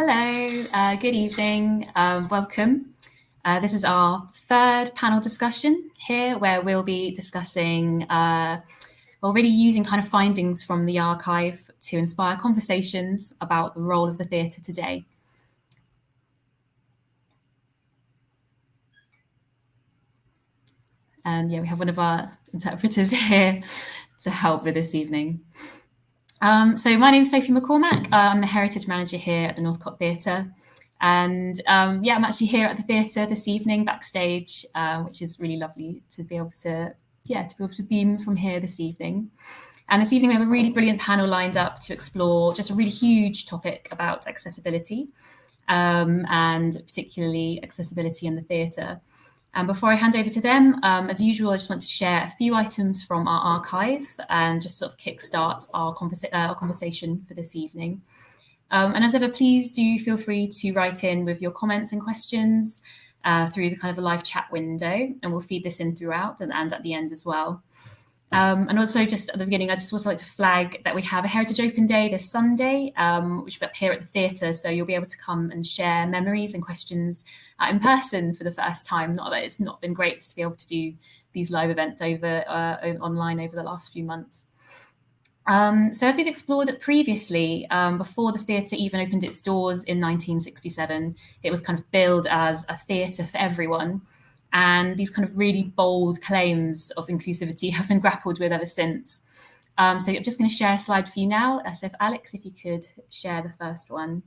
Hello, good evening, welcome. This is our third panel discussion here where we'll be discussing, really using kind of findings from the archive to inspire conversations about the role of the theatre today. And we have one of our interpreters here to help with this evening. So my name is Sophie McCormack. I'm the Heritage Manager here at the Northcote Theatre. And I'm actually here at the theatre this evening backstage, which is really lovely to be able to beam from here this evening. And this evening we have a really brilliant panel lined up to explore just a really huge topic about accessibility, and particularly accessibility in the theatre. And before I hand over to them, as usual, I just want to share a few items from our archive and just sort of kickstart our conversation for this evening. And as ever, please do feel free to write in with your comments and questions through the kind of the live chat window, and we'll feed this in throughout and at the end as well. And also just at the beginning, I just also like to flag that we have a Heritage Open Day this Sunday, which will be up here at the theatre. So you'll be able to come and share memories and questions in person for the first time. Not that it's not been great to be able to do these live events online over the last few months. So as we've explored it previously, before the theatre even opened its doors in 1967, it was kind of billed as a theatre for everyone. And these kind of really bold claims of inclusivity have been grappled with ever since. So I'm just going to share a slide for you now. So if Alex, if you could share the first one.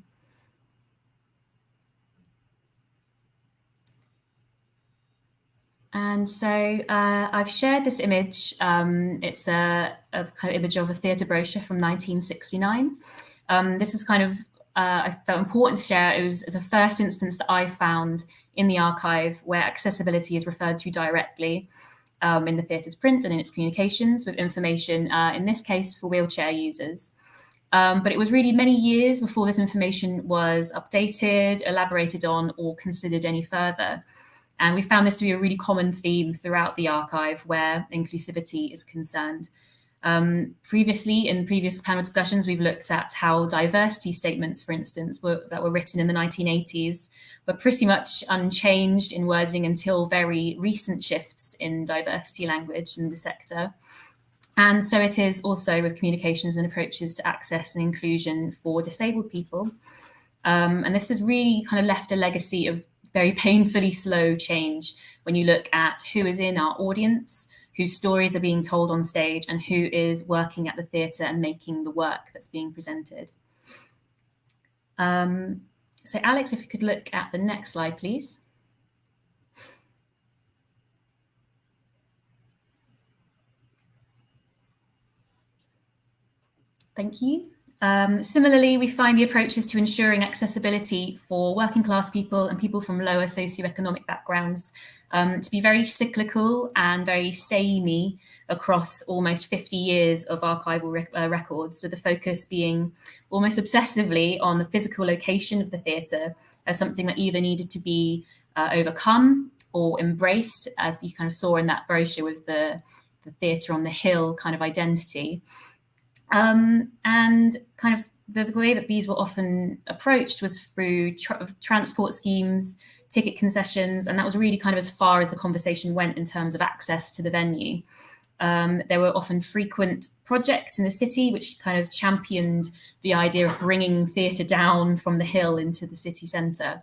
And so I've shared this image. It's a kind of image of a theatre brochure from 1969. This is kind of, I felt important to share. It was the first instance that I found in the archive where accessibility is referred to directly in the theatre's print and in its communications with information, in this case for wheelchair users. But it was really many years before this information was updated, elaborated on, or considered any further. And we found this to be a really common theme throughout the archive where inclusivity is concerned. Previously, in previous panel discussions, we've looked at how diversity statements, for instance, that were written in the 1980s were pretty much unchanged in wording until very recent shifts in diversity language in the sector. And so it is also with communications and approaches to access and inclusion for disabled people. And this has really kind of left a legacy of very painfully slow change when you look at who is in our audience, whose stories are being told on stage, and who is working at the theatre and making the work that's being presented. So Alex, if you could look at the next slide, please. Thank you. Similarly, we find the approaches to ensuring accessibility for working class people and people from lower socioeconomic backgrounds to be very cyclical and very samey across almost 50 years of archival records, with the focus being almost obsessively on the physical location of the theatre as something that either needed to be overcome or embraced, as you kind of saw in that brochure with the theatre on the hill kind of identity. And kind of the way that these were often approached was through transport schemes, ticket concessions, and that was really kind of as far as the conversation went in terms of access to the venue. There were often frequent projects in the city which kind of championed the idea of bringing theatre down from the hill into the city centre.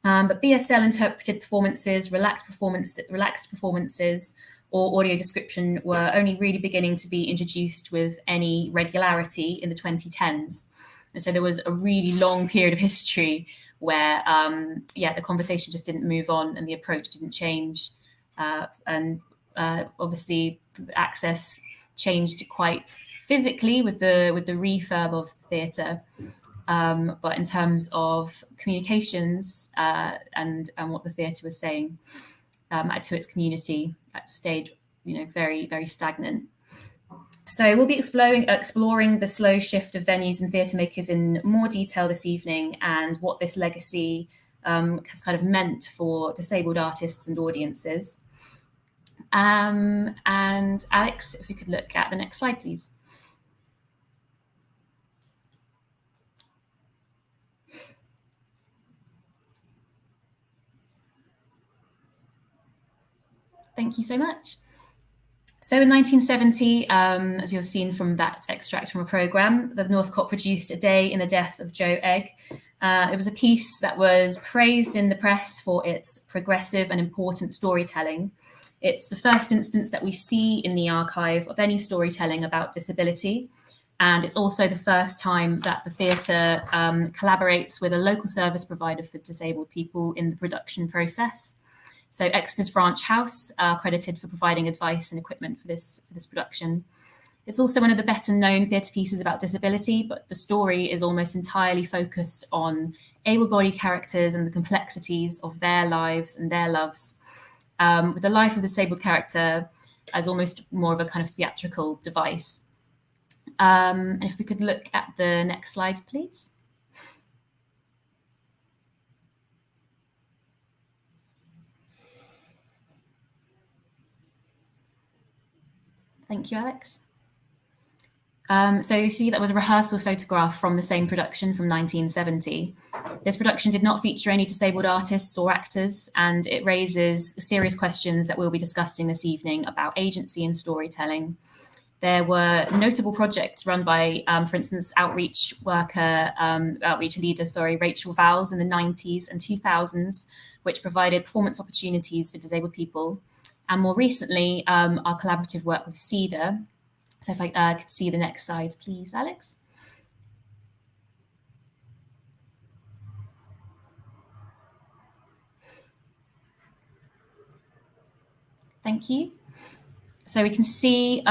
But BSL interpreted performances, relaxed performances, or audio description were only really beginning to be introduced with any regularity in the 2010s. And so there was a really long period of history where, the conversation just didn't move on and the approach didn't change. Obviously, access changed quite physically with the refurb of the theatre. But in terms of communications and what the theatre was saying to its community, that stayed, very, very stagnant. So we'll be exploring the slow shift of venues and theatre makers in more detail this evening, and what this legacy has kind of meant for disabled artists and audiences. And Alex, if we could look at the next slide, please. Thank you so much. So in 1970, as you've seen from that extract from a programme, the Northcote produced A Day in the Death of Joe Egg. It was a piece that was praised in the press for its progressive and important storytelling. It's the first instance that we see in the archive of any storytelling about disability. And it's also the first time that the theatre collaborates with a local service provider for disabled people in the production process. So Exeter's Branch House are credited for providing advice and equipment for this production. It's also one of the better known theatre pieces about disability, but the story is almost entirely focused on able-bodied characters and the complexities of their lives and their loves, with the life of the disabled character as almost more of a kind of theatrical device. And if we could look at the next slide, please. Thank you, Alex. So you see that was a rehearsal photograph from the same production from 1970. This production did not feature any disabled artists or actors, and it raises serious questions that we'll be discussing this evening about agency and storytelling. There were notable projects run by, for instance, outreach leader, Rachel Vowles in the 90s and 2000s, which provided performance opportunities for disabled people. And more recently, our collaborative work with CEDA. So if I could see the next slide, please, Alex. Thank you. So we can see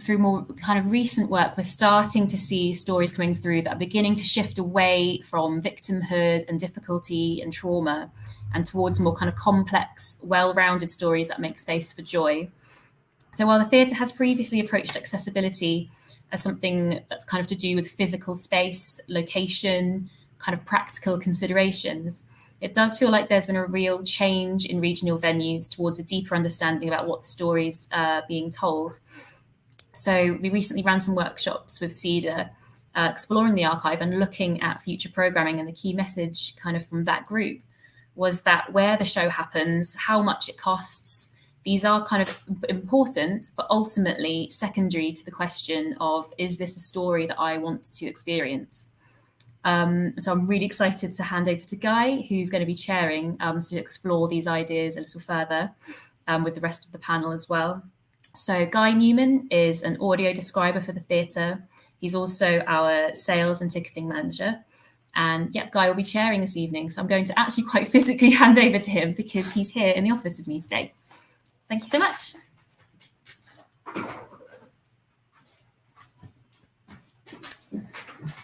through more kind of recent work, we're starting to see stories coming through that are beginning to shift away from victimhood and difficulty and trauma and towards more kind of complex, well-rounded stories that make space for joy. So while the theatre has previously approached accessibility as something that's kind of to do with physical space, location, kind of practical considerations, it does feel like there's been a real change in regional venues towards a deeper understanding about what the stories are being told. So we recently ran some workshops with CEDA, exploring the archive and looking at future programming, and the key message kind of from that group was that where the show happens, how much it costs, these are kind of important, but ultimately secondary to the question of, is this a story that I want to experience? So I'm really excited to hand over to Guy, who's going to be chairing to explore these ideas a little further with the rest of the panel as well. So Guy Newman is an audio describer for the theatre. He's also our sales and ticketing manager. And yeah, Guy will be chairing this evening. So I'm going to actually quite physically hand over to him because he's here in the office with me today. Thank you so much.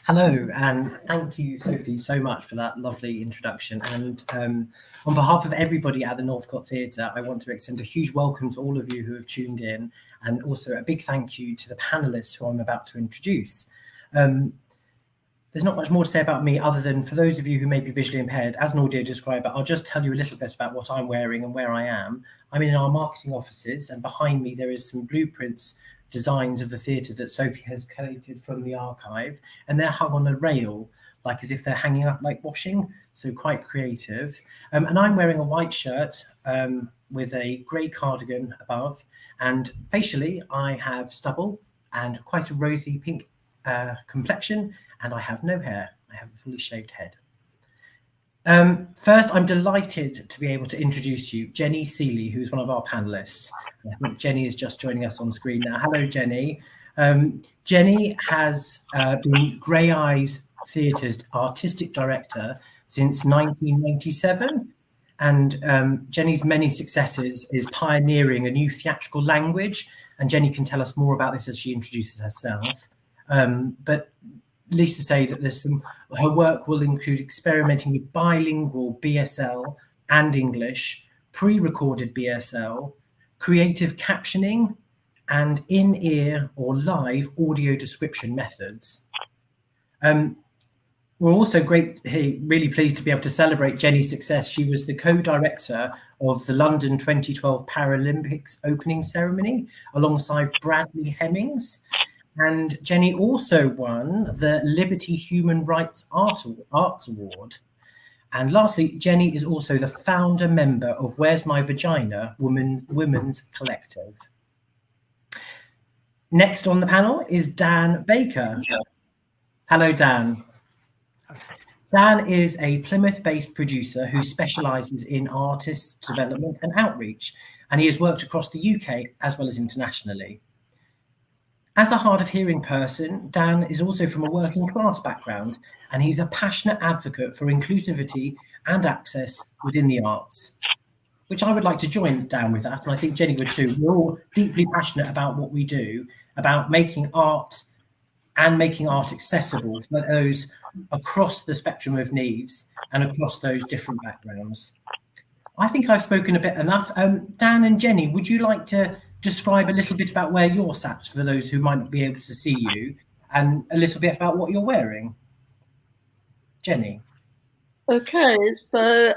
Hello, and thank you, Sophie, so much for that lovely introduction. And on behalf of everybody at the Northcote Theatre, I want to extend a huge welcome to all of you who have tuned in, and also a big thank you to the panellists who I'm about to introduce. There's not much more to say about me other than, for those of you who may be visually impaired, as an audio describer, I'll just tell you a little bit about what I'm wearing and where I am. I'm in our marketing offices, and behind me there is some blueprints, designs of the theatre that Sophie has collated from the archive, and they're hung on a rail, like as if they're hanging up like washing, so quite creative. And I'm wearing a white shirt with a grey cardigan above, and facially I have stubble and quite a rosy pink complexion, and I have no hair. I have a fully shaved head. First, I'm delighted to be able to introduce you Jenny Sealey, who's one of our panellists. I think Jenny is just joining us on screen now. Hello, Jenny. Jenny has been Graeae's Theatre's artistic director since 1997, and Jenny's many successes is pioneering a new theatrical language, and Jenny can tell us more about this as she introduces herself. But at least to say that her work will include experimenting with bilingual BSL and English, pre-recorded BSL, creative captioning, and in-ear or live audio description methods. We're also really pleased to be able to celebrate Jenny's success. She was the co-director of the London 2012 Paralympics opening ceremony alongside Bradley Hemmings. And Jenny also won the Liberty Human Rights Arts Award. And lastly, Jenny is also the founder member of Where's My Vagina Women's Collective. Next on the panel is Dan Baker. Hello, Dan. Dan is a Plymouth-based producer who specialises in artist development and outreach, and he has worked across the UK as well as internationally. As a hard of hearing person, Dan is also from a working class background, and he's a passionate advocate for inclusivity and access within the arts, which I would like to join Dan with that, and I think Jenny would too. We're all deeply passionate about what we do, about making art and making art accessible for those across the spectrum of needs and across those different backgrounds. I think I've spoken a bit enough. Dan and Jenny, would you like to describe a little bit about where you're sat for those who might not be able to see you, and a little bit about what you're wearing? Jenny. Okay, so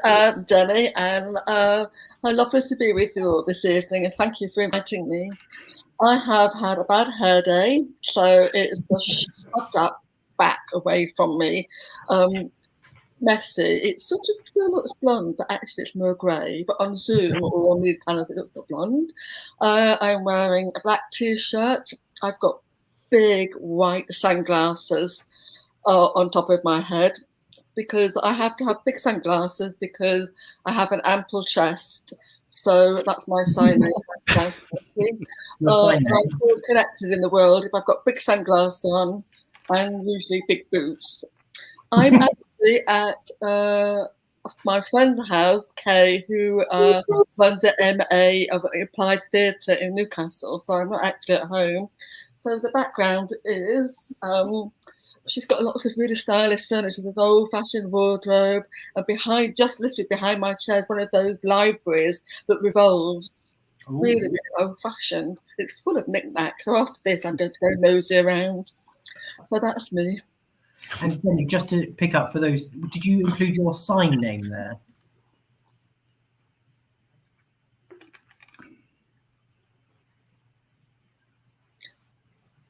Jenny, and I'm lovely to be with you all this evening, and thank you for inviting me. I have had a bad hair day, so it's just shoved that back away from me. Messy. It sort of still looks blonde, but actually it's more grey. But on Zoom or on these panels, it looks blonde. I'm wearing a black t-shirt. I've got big white sunglasses on top of my head, because I have to have big sunglasses because I have an ample chest. So that's my sign name. I'm all connected in the world. If I've got big sunglasses on and usually big boots. I'm actually at my friend's house, Kay, who runs an MA of Applied Theatre in Newcastle. So I'm not actually at home. So the background is she's got lots of really stylish furniture. There's an old-fashioned wardrobe, and behind, just literally behind my chair, is one of those libraries that revolves. Ooh. Really, really old-fashioned. It's full of knickknacks. So after this, I'm going to go nosy around. So that's me. And Jenny, just to pick up for those, did you include your sign name there?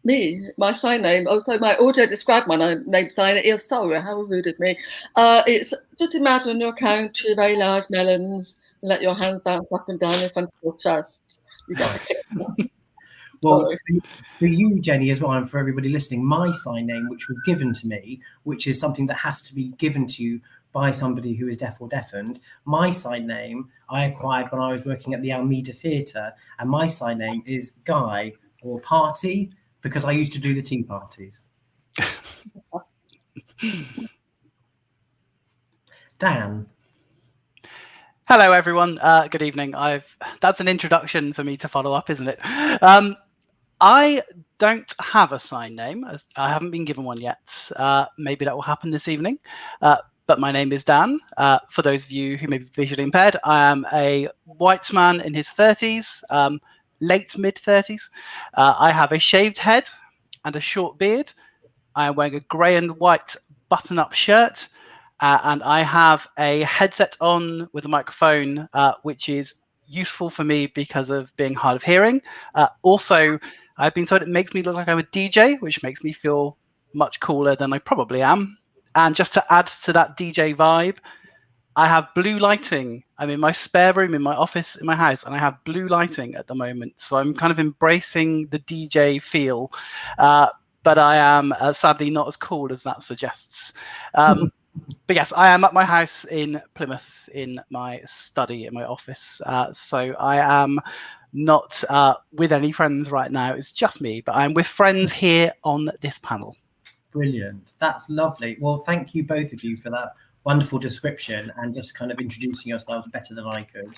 Me, my sign name. Oh, so my audio described my name sign. Oh, sorry, how rude of me. It's just imagine your count two very large melons and let your hands bounce up and down in front of your chest. You got it. Well, for you, Jenny, as well, and for everybody listening, my sign name, which was given to me, which is something that has to be given to you by somebody who is deaf or deafened, my sign name I acquired when I was working at the Almeida Theatre, and my sign name is Guy, or Party, because I used to do the tea parties. Dan. Hello, everyone. Good evening. That's an introduction for me to follow up, isn't it? I don't have a sign name. I haven't been given one yet. Maybe that will happen this evening. But my name is Dan. For those of you who may be visually impaired, I am a white man in his 30s, late mid-30s. I have a shaved head and a short beard. I am wearing a grey and white button-up shirt. And I have a headset on with a microphone, which is useful for me because of being hard of hearing. Also, I've been told it makes me look like I'm a DJ, which makes me feel much cooler than I probably am. And just to add to that DJ vibe, I have blue lighting. I'm in my spare room in my office in my house, and I have blue lighting at the moment. So I'm kind of embracing the DJ feel. But I am sadly not as cool as that suggests. But yes, I am at my house in Plymouth in my study in my office. So I am not with any friends right now. It's just me, but I'm with friends here on this panel. Brilliant. That's lovely. Well, thank you both of you for that wonderful description and just kind of introducing yourselves better than I could.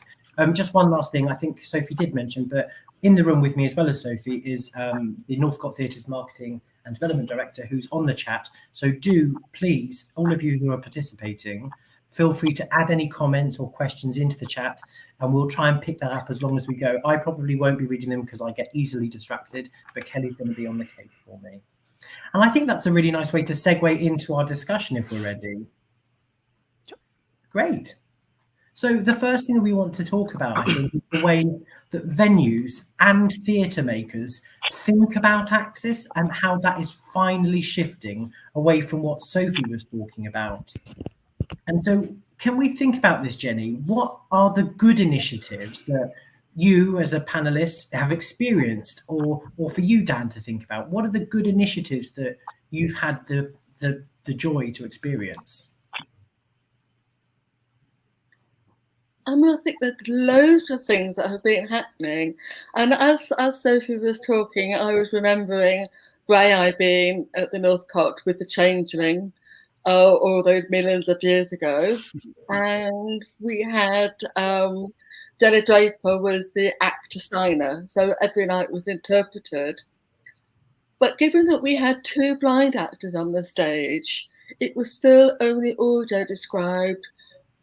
Just one last thing, I think Sophie did mention, but in the room with me as well as Sophie is the Northcote Theatre's Marketing and Development Director, who's on the chat. So do please, all of you who are participating, feel free to add any comments or questions into the chat, and we'll try and pick that up as long as we go. I probably won't be reading them because I get easily distracted, but Kelly's going to be on the case for me. And I think that's a really nice way to segue into our discussion if we're ready. Great. So the first thing we want to talk about, I think, is the way that venues and theatre makers think about access and how that is finally shifting away from what Sophie was talking about. And so can we think about this, Jenny? What are the good initiatives that you as a panelist have experienced, or for you, Dan, to think about? What are the good initiatives that you've had the joy to experience? I mean, I think there's loads of things that have been happening. And as Sophie was talking, I was remembering Graeae being at the Northcote with the Changeling all those millions of years ago. And we had Jenny Draper was the actor signer, so every night was interpreted. But given that we had 2 blind actors on the stage, it was still only audio described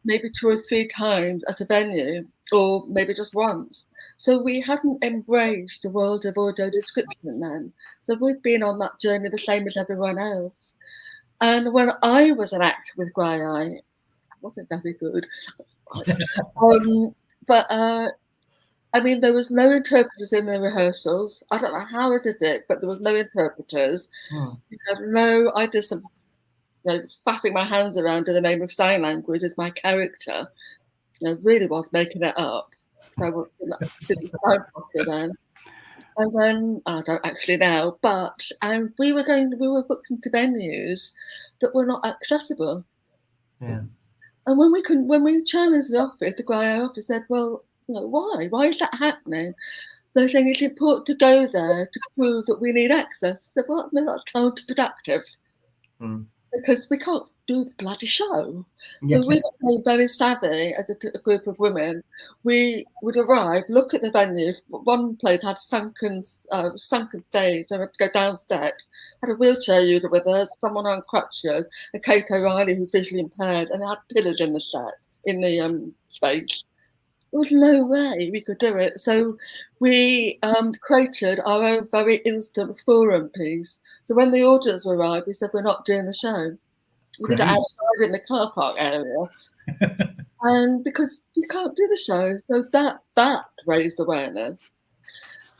maybe 2 or 3 times at a venue, or maybe just once. So we hadn't embraced the world of audio description then. So we've been on that journey the same as everyone else. And when I was an actor with Graeae, it wasn't very good. But I mean, there was no interpreters in the rehearsals. I don't know how I did it, but there was no interpreters. You have no, I did some, faffing my hands around in the name of sign language as my character. Really was making it up. So I didn't sound properly then. And then I don't actually now, but we were booked into venues that were not accessible. Yeah. And when we challenged the office, the Graeae office said, well, why? Why is that happening? They're saying it's important to go there to prove that we need access. I said, well, no, that's counterproductive. Because we can't do the bloody show. Yeah. So we were very savvy as a group of women. We would arrive, look at the venue. One place had sunken stage, so we had to go down steps. Had a wheelchair user with us, someone on crutches, and Kate O'Reilly, who's visually impaired, and they had pillars in the set, in the space. There was no way we could do it. So we created our own very instant forum piece. So when the audience arrived, we said, we're not doing the show. We did it outside in the car park area. And because you can't do the show, so that raised awareness.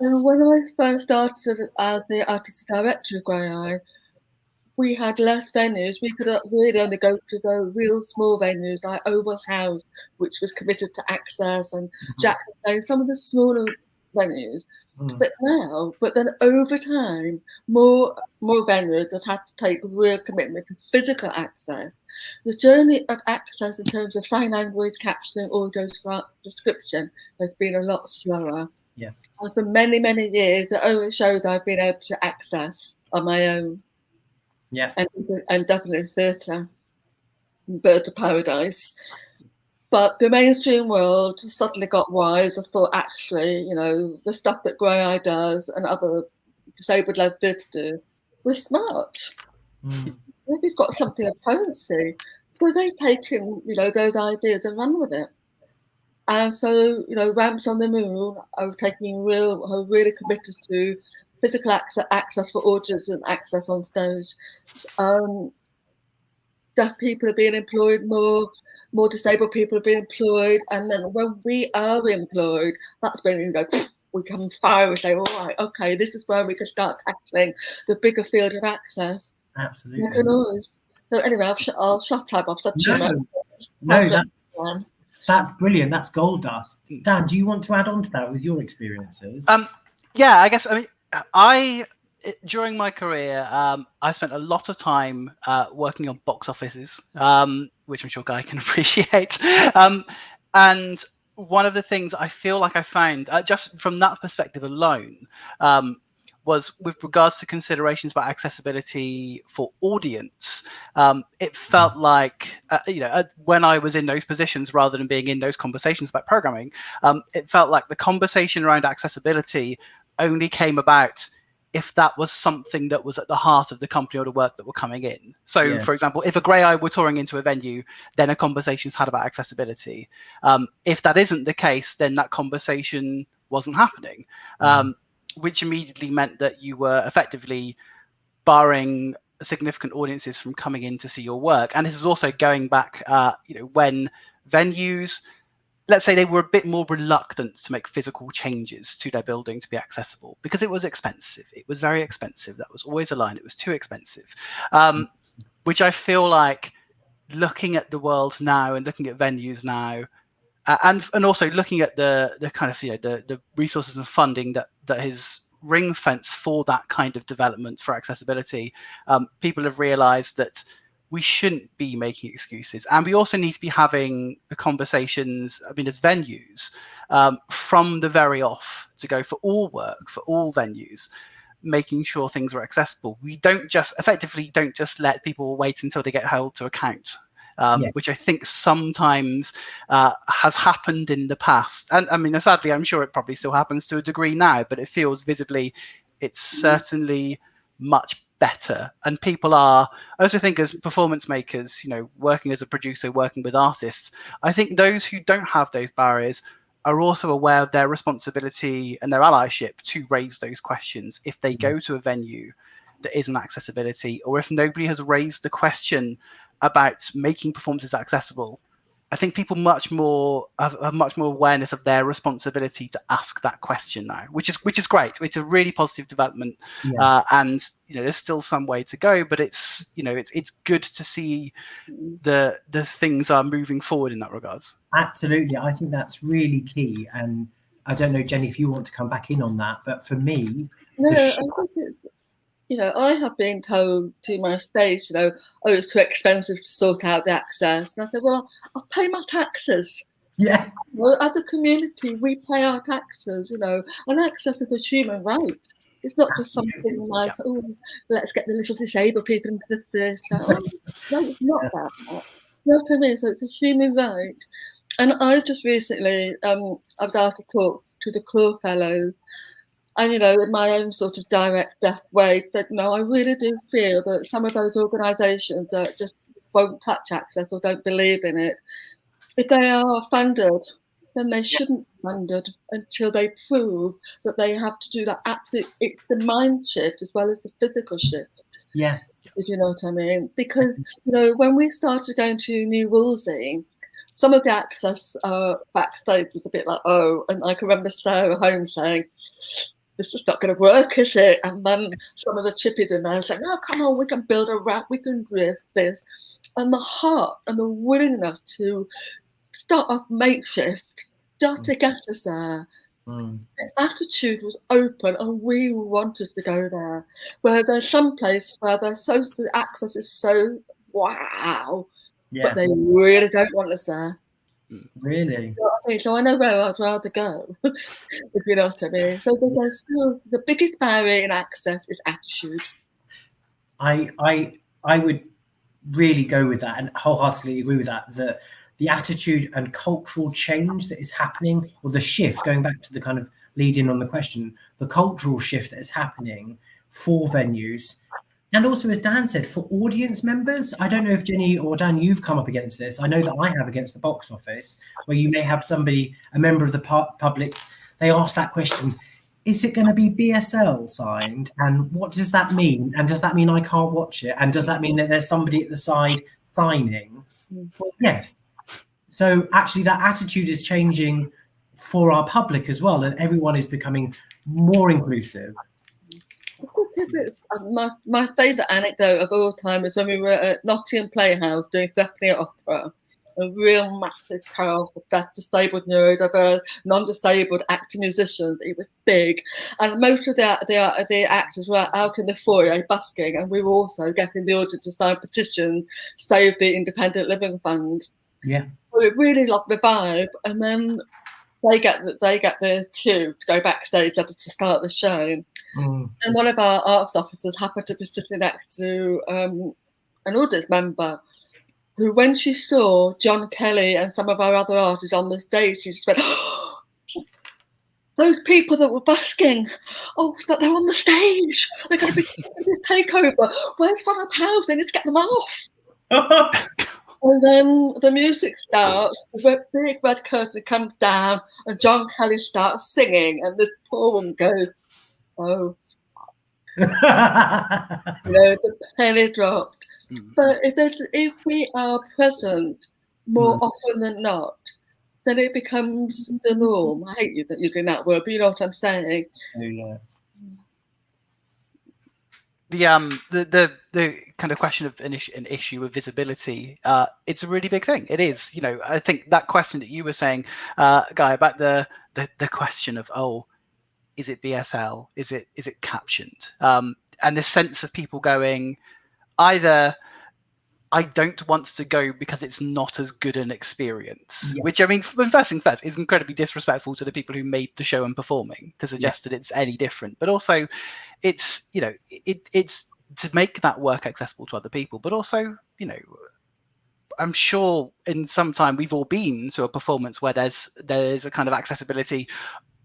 And when I first started as the artistic director of Graeae, we had less venues. We could really only go to the real small venues like Oval House, which was committed to access, and Jack and some of the smaller venues. But then over time, more venues have had to take real commitment to physical access. The journey of access in terms of sign language, captioning, audio description has been a lot slower. Yeah. And for many, many years, the only shows I've been able to access on my own. Yeah. And definitely theatre, Birds of Paradise. But the mainstream world suddenly got wise and thought, actually, the stuff that Graeae does and other disabled-led theatre do, we're smart. We've got something of potency. So they've taken, those ideas and run with it. And so, Ramps on the Moon are really committed to physical access for audience and access on stage. Deaf people are being employed more disabled people are being employed, and then when we are employed, that's when we come fire and say, all right, okay, this is where we can start tackling the bigger field of access. Absolutely. So anyway, I'll shut up. I've said too much. No, that's brilliant. That's gold dust. Dan, do you want to add on to that with your experiences? Yeah, I guess. During my career, I spent a lot of time working on box offices, which I'm sure Guy can appreciate. And one of the things I feel like I found, just from that perspective alone, was with regards to considerations about accessibility for audience. It felt like, when I was in those positions, rather than being in those conversations about programming, it felt like the conversation around accessibility only came about if that was something that was at the heart of the company or the work that were coming in. So, for example, if a Graeae were touring into a venue, then a conversation's had about accessibility. If that isn't the case, then that conversation wasn't happening, which immediately meant that you were effectively barring significant audiences from coming in to see your work. And this is also going back, when venues, let's say they were a bit more reluctant to make physical changes to their building to be accessible because it was expensive. It was very expensive. That was always a line. It was too expensive, which I feel like looking at the world now and looking at venues now, and also looking at the kind of the resources and funding that is ring fence for that kind of development for accessibility, people have realized that we shouldn't be making excuses, and we also need to be having the conversations, I mean, as venues, from the very off, to go for all work, for all venues, making sure things are accessible. We don't just let people wait until they get held to account, which I think sometimes has happened in the past. And I mean, sadly, I'm sure it probably still happens to a degree now, but it feels visibly, it's certainly much better. And people are, I also think, as performance makers, working as a producer, working with artists, I think those who don't have those barriers are also aware of their responsibility and their allyship to raise those questions if they go to a venue that isn't accessibility, or if nobody has raised the question about making performances accessible. I think people have much more awareness of their responsibility to ask that question now, which is great. It's a really positive development, and there's still some way to go, but it's good to see the things are moving forward in that regards. Absolutely, I think that's really key. And I don't know, Jenny, if you want to come back in on that, but for me, I think it's. I have been told to my face, it's too expensive to sort out the access. And I said, well, I'll pay my taxes. Yeah. Well, as a community, we pay our taxes, and access is a human right. It's not just something like, let's get the little disabled people into the theatre. No, it's not that. You know what I mean? So it's a human right. And I just recently, I've asked to talk to the Claw Fellows. And, in my own sort of direct, deaf way, said, no, I really do feel that some of those organisations that just won't touch access or don't believe in it, if they are funded, then they shouldn't be funded until they prove that they have to do that it's the mind shift as well as the physical shift. Yeah. If you know what I mean. Because, when we started going to New Wolsey, some of the access backstage was a bit like, and I can remember Sarah Holmes saying, this is not going to work, is it? And then some of the chippies in there saying, no, come on, we can build a ramp, we can do this. And the heart and the willingness to start off makeshift just to get us there. The attitude was open and we wanted to go there. Where there's some place where the access is so wow, but they really don't want us there. Really? So I know where I'd rather go, if you know what I mean. So there's still the biggest barrier in access is attitude. I would really go with that and wholeheartedly agree with that. The attitude and cultural change that is happening, or the shift, going back to the kind of lead in on the question, the cultural shift that is happening for venues. And also, as Dan said, for audience members, I don't know if Jenny or Dan, you've come up against this. I know that I have against the box office, where you may have somebody, a member of the public, they ask that question, is it going to be BSL signed? And what does that mean? And does that mean I can't watch it? And does that mean that there's somebody at the side signing? Well, yes. So actually that attitude is changing for our public as well. And everyone is becoming more inclusive. My favourite anecdote of all time is when we were at Nottingham Playhouse doing Threepenny Opera, a real massive crowd of deaf, disabled, neurodiverse, non-disabled acting musicians. It was big, and most of the actors were out in the foyer busking, and we were also getting the audience to sign petitions, save the Independent Living Fund. Yeah, so we really loved the vibe, and then they get the cue to go backstage to start the show. And one of our arts officers happened to be sitting next to an audience member who, when she saw John Kelly and some of our other artists on the stage, she just went, oh, those people that were busking, that they're on the stage. They're going to be taking a takeover. Where's front of house? They need to get them off. And then the music starts, the big red curtain comes down, and John Kelly starts singing, and this poor woman goes, oh. The penny dropped. But if we are present more often than not, then it becomes the norm. I hate you that you're doing that word, but you know what I'm saying. Oh, yeah. The kind of question of an issue of visibility, it's a really big thing. It is, I think that question that you were saying, Guy, about the question of, oh, is it BSL? Is it captioned? And the sense of people going, either I don't want to go because it's not as good an experience, yes. Which, I mean, first thing first, is incredibly disrespectful to the people who made the show and performing to suggest that it's any different. But also, it's, it's to make that work accessible to other people. But also, I'm sure in some time we've all been to a performance where there's a kind of accessibility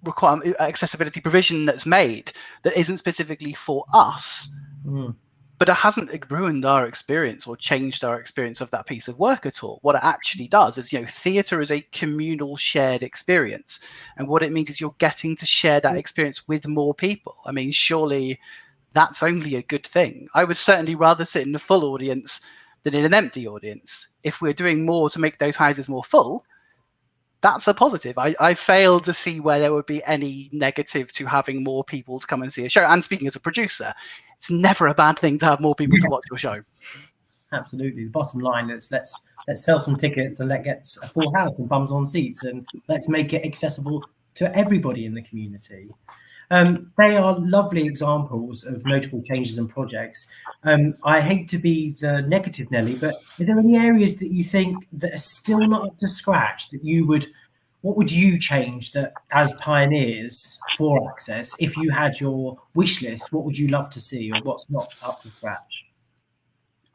provision that's made that isn't specifically for us. But it hasn't ruined our experience or changed our experience of that piece of work at all. What it actually does is, theatre is a communal shared experience. And what it means is you're getting to share that experience with more people. I mean, surely that's only a good thing. I would certainly rather sit in a full audience than in an empty audience. If we're doing more to make those houses more full, that's a positive. I fail to see where there would be any negative to having more people to come and see a show. And speaking as a producer, it's never a bad thing to have more people to watch your show. Absolutely. The bottom line is let's sell some tickets and let's get a full house and bums on seats, and let's make it accessible to everybody in the community. They are lovely examples of notable changes and projects. I hate to be the negative Nelly, but are there any areas that you think that are still not up to scratch that what would you change that as pioneers for access? If you had your wish list, what would you love to see, or what's not up to scratch?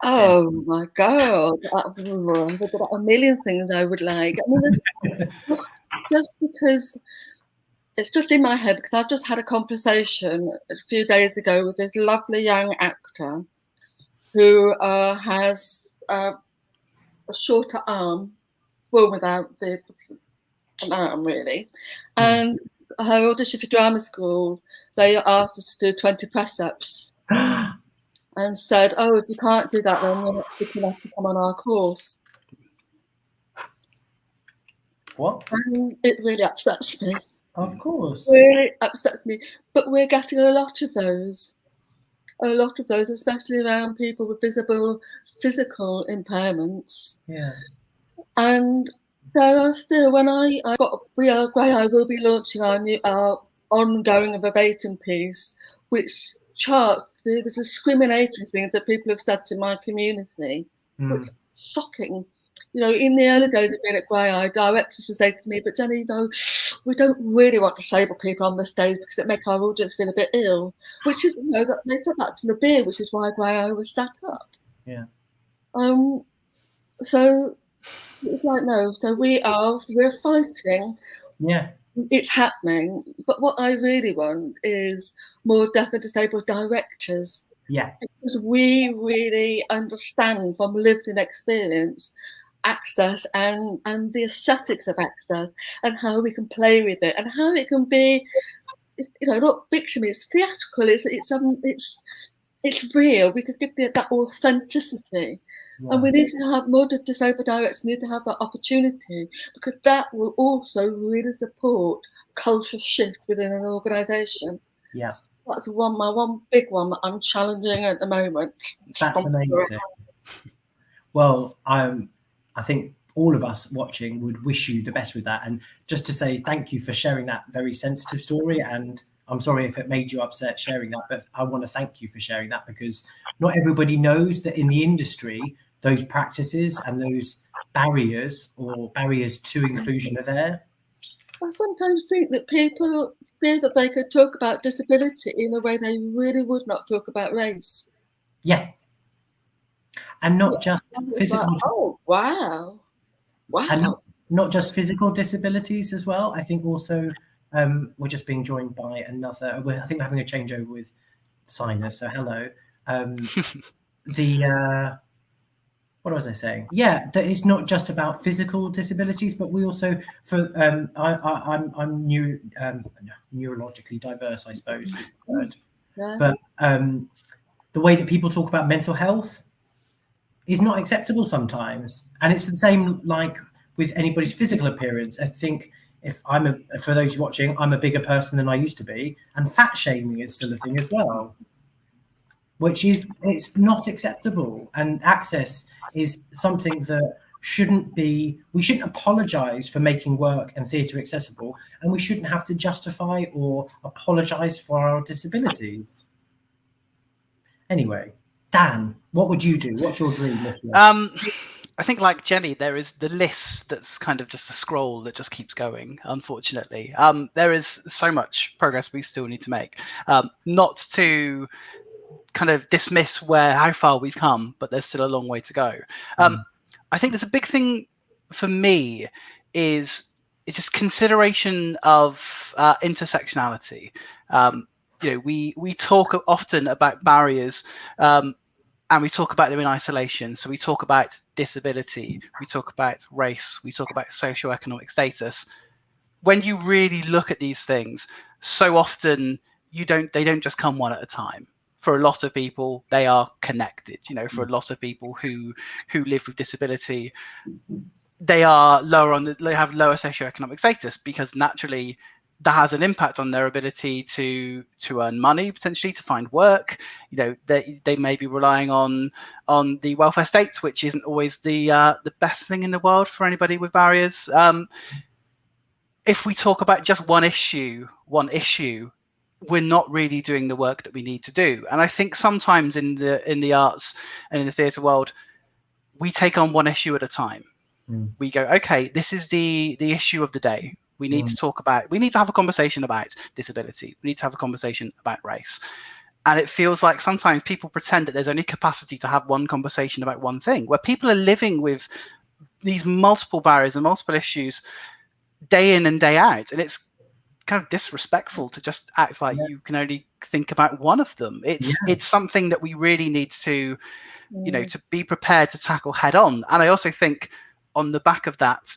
Oh my God, there's a million things I would like. I mean, just because it's just in my head, because I've just had a conversation a few days ago with this lovely young actor who has a shorter arm, well, without the arm really. And her audition for drama school, they asked us to do 20 press-ups and said, oh, if you can't do that, then you're not good enough to come on our course. What? And it really upsets me. Of course. Really upsets me. But we're getting a lot of those, especially around people with visible physical impairments. Yeah. And there are still, Graeae will be launching our ongoing verbatim piece, which charts the discriminatory things that people have said to my community, which is shocking. In the early days of being at Graeae, directors would say to me, but Jenny, we don't really want disabled people on the stage because it makes our audience feel a bit ill, which is, that they said that to Nabil, which is why Graeae was set up. Yeah. So it's like, no, so we're fighting. Yeah. It's happening. But what I really want is more deaf and disabled directors. Yeah. Because we really understand from lived in experience access and the aesthetics of access and how we can play with it and how it can be, not fiction, it's theatrical, it's real. We could give that authenticity. Yeah. And we need to have more disabled directors need to have that opportunity, because that will also really support cultural shift within an organisation. Yeah. That's my one big one that I'm challenging at the moment. That's amazing. Well, I think all of us watching would wish you the best with that. And just to say thank you for sharing that very sensitive story. And I'm sorry if it made you upset sharing that, but I want to thank you for sharing that, because not everybody knows that in the industry, those practices and those barriers to inclusion are there. I sometimes think that people fear that they could talk about disability in a way they really would not talk about race. Yeah. And not just physical. Like, oh, wow. And not just physical disabilities as well. I think also we're just being joined by another. I think we're having a changeover with Signer. So hello. What was I saying? Yeah, that it's not just about physical disabilities, but we also I'm neurologically diverse, I suppose is the word. Yeah. But the way that people talk about mental health is not acceptable sometimes, and it's the same like with anybody's physical appearance. I think for those watching, I'm a bigger person than I used to be, and fat shaming is still a thing as well. which is, it's not acceptable. And access is something that we shouldn't apologize for making work and theatre accessible, and we shouldn't have to justify or apologize for our disabilities. Anyway, Dan, what would you do? What's your dream list? I think, like Jenny, there is the list that's kind of just a scroll that just keeps going, unfortunately. There is so much progress we still need to make. Not to kind of dismiss how far we've come, but there's still a long way to go. I think there's a big thing for me is just consideration of intersectionality. We talk often about barriers, and we talk about them in isolation. So we talk about disability, we talk about race, we talk about socioeconomic status. When you really look at these things, so often they don't just come one at a time. For a lot of people, they are connected. For a lot of people who live with disability, they are they have lower socioeconomic status, because naturally that has an impact on their ability to earn money, potentially to find work. They may be relying on the welfare state, which isn't always the best thing in the world for anybody with barriers. If we talk about just one issue, we're not really doing the work that we need to do. And I think sometimes in the arts and in the theatre world, we take on one issue at a time. We go, okay, this is the issue of the day. We need to have a conversation about disability. We need to have a conversation about race. And it feels like sometimes people pretend that there's only capacity to have one conversation about one thing, where people are living with these multiple barriers and multiple issues day in and day out. And it's kind of disrespectful to just act like you can only think about one of them. It's something that we really need to, to be prepared to tackle head on. And I also think on the back of that,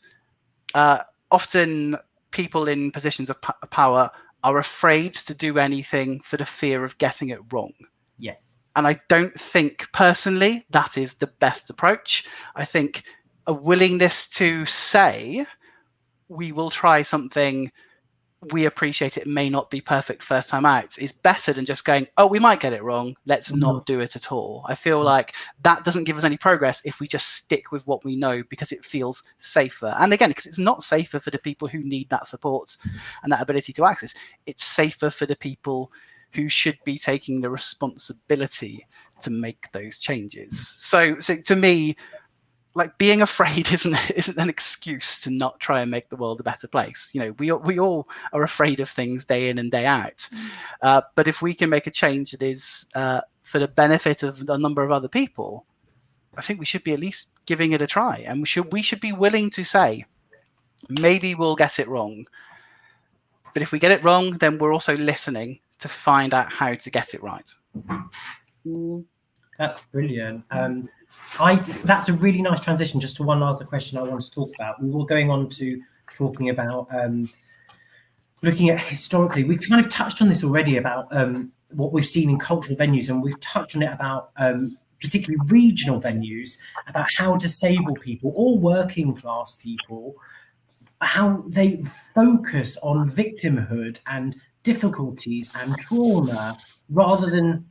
often people in positions of power are afraid to do anything for the fear of getting it wrong. Yes. And I don't think personally that is the best approach. I think a willingness to say, we will try something, we appreciate it may not be perfect first time out, is better than just going, oh, we might get it wrong, let's not do it at all. I feel like that doesn't give us any progress if we just stick with what we know, because it feels safer. And again, because it's not safer for the people who need that support and that ability to access, it's safer for the people who should be taking the responsibility to make those changes. So to me, like, being afraid isn't an excuse to not try and make the world a better place. We all are afraid of things day in and day out. But if we can make a change that is for the benefit of a number of other people, I think we should be at least giving it a try. And we should be willing to say, maybe we'll get it wrong. But if we get it wrong, then we're also listening to find out how to get it right. That's brilliant. That's a really nice transition just to one other question I want to talk about. We were going on to talking about looking at historically. We've kind of touched on this already about what we've seen in cultural venues, and we've touched on it about particularly regional venues, about how disabled people or working class people, how they focus on victimhood and difficulties and trauma rather than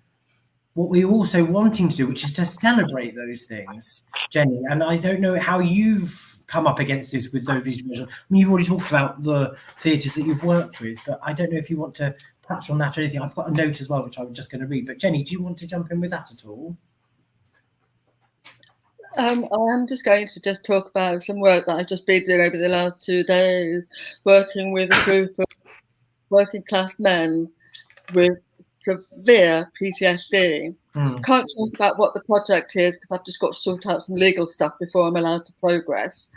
what we're also wanting to do, which is to celebrate those things, Jenny. And I don't know how you've come up against this with those visuals. I mean, you've already talked about the theatres that you've worked with, but I don't know if you want to touch on that or anything. I've got a note as well, which I'm just going to read. But Jenny, do you want to jump in with that at all? I'm just going to talk about some work that I've just been doing over the last 2 days, working with a group of working class men with severe PTSD. Can't talk about what the project is because I've just got to sort out some legal stuff before I'm allowed to progress.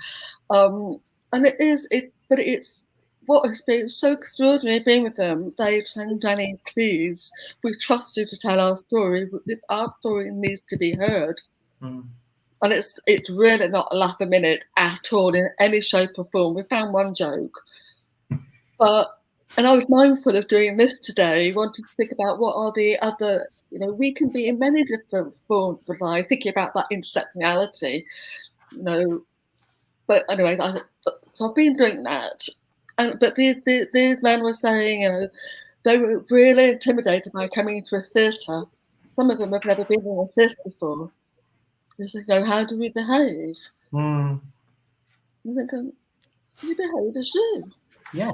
And it's what has been so extraordinary being with them. They've said, Jenny, please, we trust you to tell our story. Our story needs to be heard. And it's really not a laugh a minute at all in any shape or form. We found one joke, and I was mindful of doing this today, wanting to think about what are the other, we can be in many different forms of life, thinking about that intersectionality, But anyway, so I've been doing that. But these men were saying, they were really intimidated by coming into a theatre. some of them have never been in a theatre before. It's like, how do we behave? Mm. You think, you behave as you. Yeah.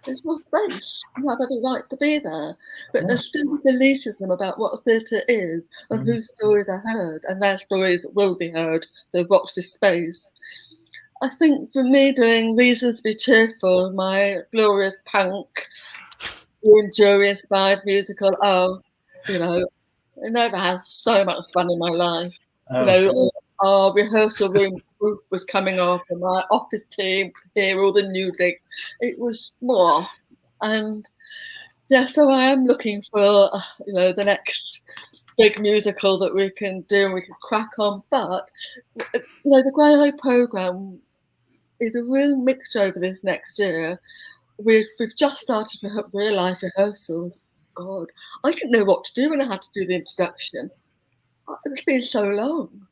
It's your space. You have every right to be there. But Yeah. there's still elitism about what a theatre is and whose stories are heard, and their stories will be heard. They watch this space. I think for me, doing Reasons to be Cheerful, my glorious punk, jury-inspired musical, I never had so much fun in my life. Our rehearsal room roof was coming off, and my office team could hear all the music. It was more, and yeah. So I am looking for the next big musical that we can do and we can crack on. But the Graeae programme is a real mixture over this next year. We've just started real life rehearsals. God, I didn't know what to do when I had to do the introduction. It's been so long.